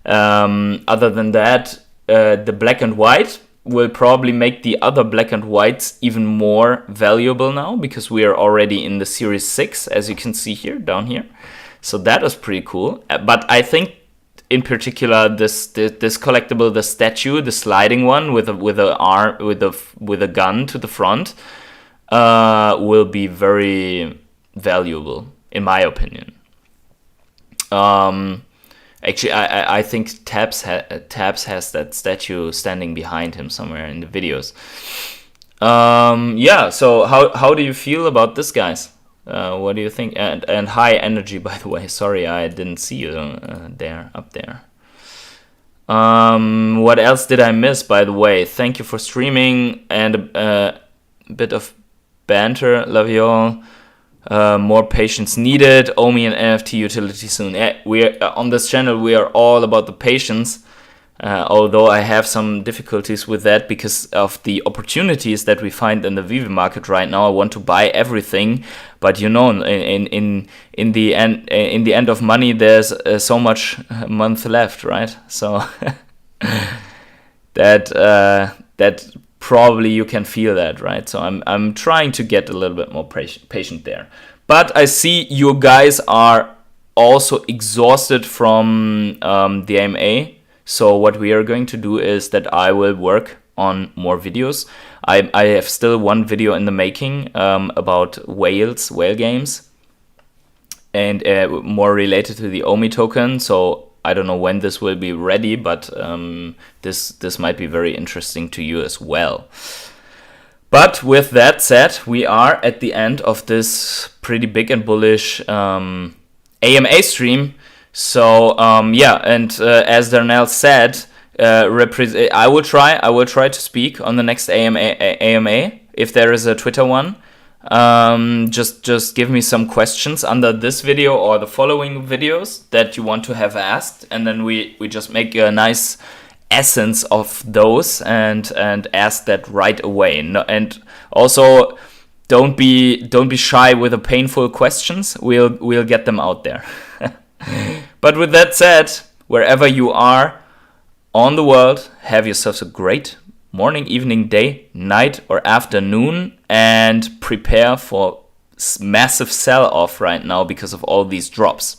Other than that, the black and white will probably make the other black and whites even more valuable now, because we are already in the Series 6, as you can see here, down here. So that is pretty cool. But I think in particular this collectible, the statue, the sliding one with a gun to the front, will be very valuable in my opinion. Actually, I think Tabs has that statue standing behind him somewhere in the videos. So how do you feel about this, guys? What do you think? And high energy, by the way. Sorry, I didn't see you up there. What else did I miss, by the way? Thank you for streaming and a bit of banter. Love you all. More patience needed. Omi and NFT utility soon. We are, on this channel, we are all about the patience. Although I have some difficulties with that because of the opportunities that we find in the Vive market right now. I want to buy everything, but in the end of money, there's so much month left, right? So that probably you can feel that, right? So I'm trying to get a little bit more patient there. But I see you guys are also exhausted from the AMA. So what we are going to do is that I will work on more videos. I have still one video in the making about whale games and more related to the OMI token. So I don't know when this will be ready, but this might be very interesting to you as well. But with that said, we are at the end of this pretty big and bullish AMA stream. So as Darnell said, I will try to speak on the next AMA if there is a Twitter one. Just give me some questions under this video or the following videos that you want to have asked, and then we just make a nice essence of those and ask that right away. And also don't be shy with the painful questions. We'll get them out there. But with that said, wherever you are on the world, have yourselves a great morning, evening, day, night, or afternoon, and prepare for massive sell-off right now because of all these drops.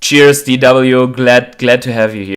Cheers, DW. Glad to have you here.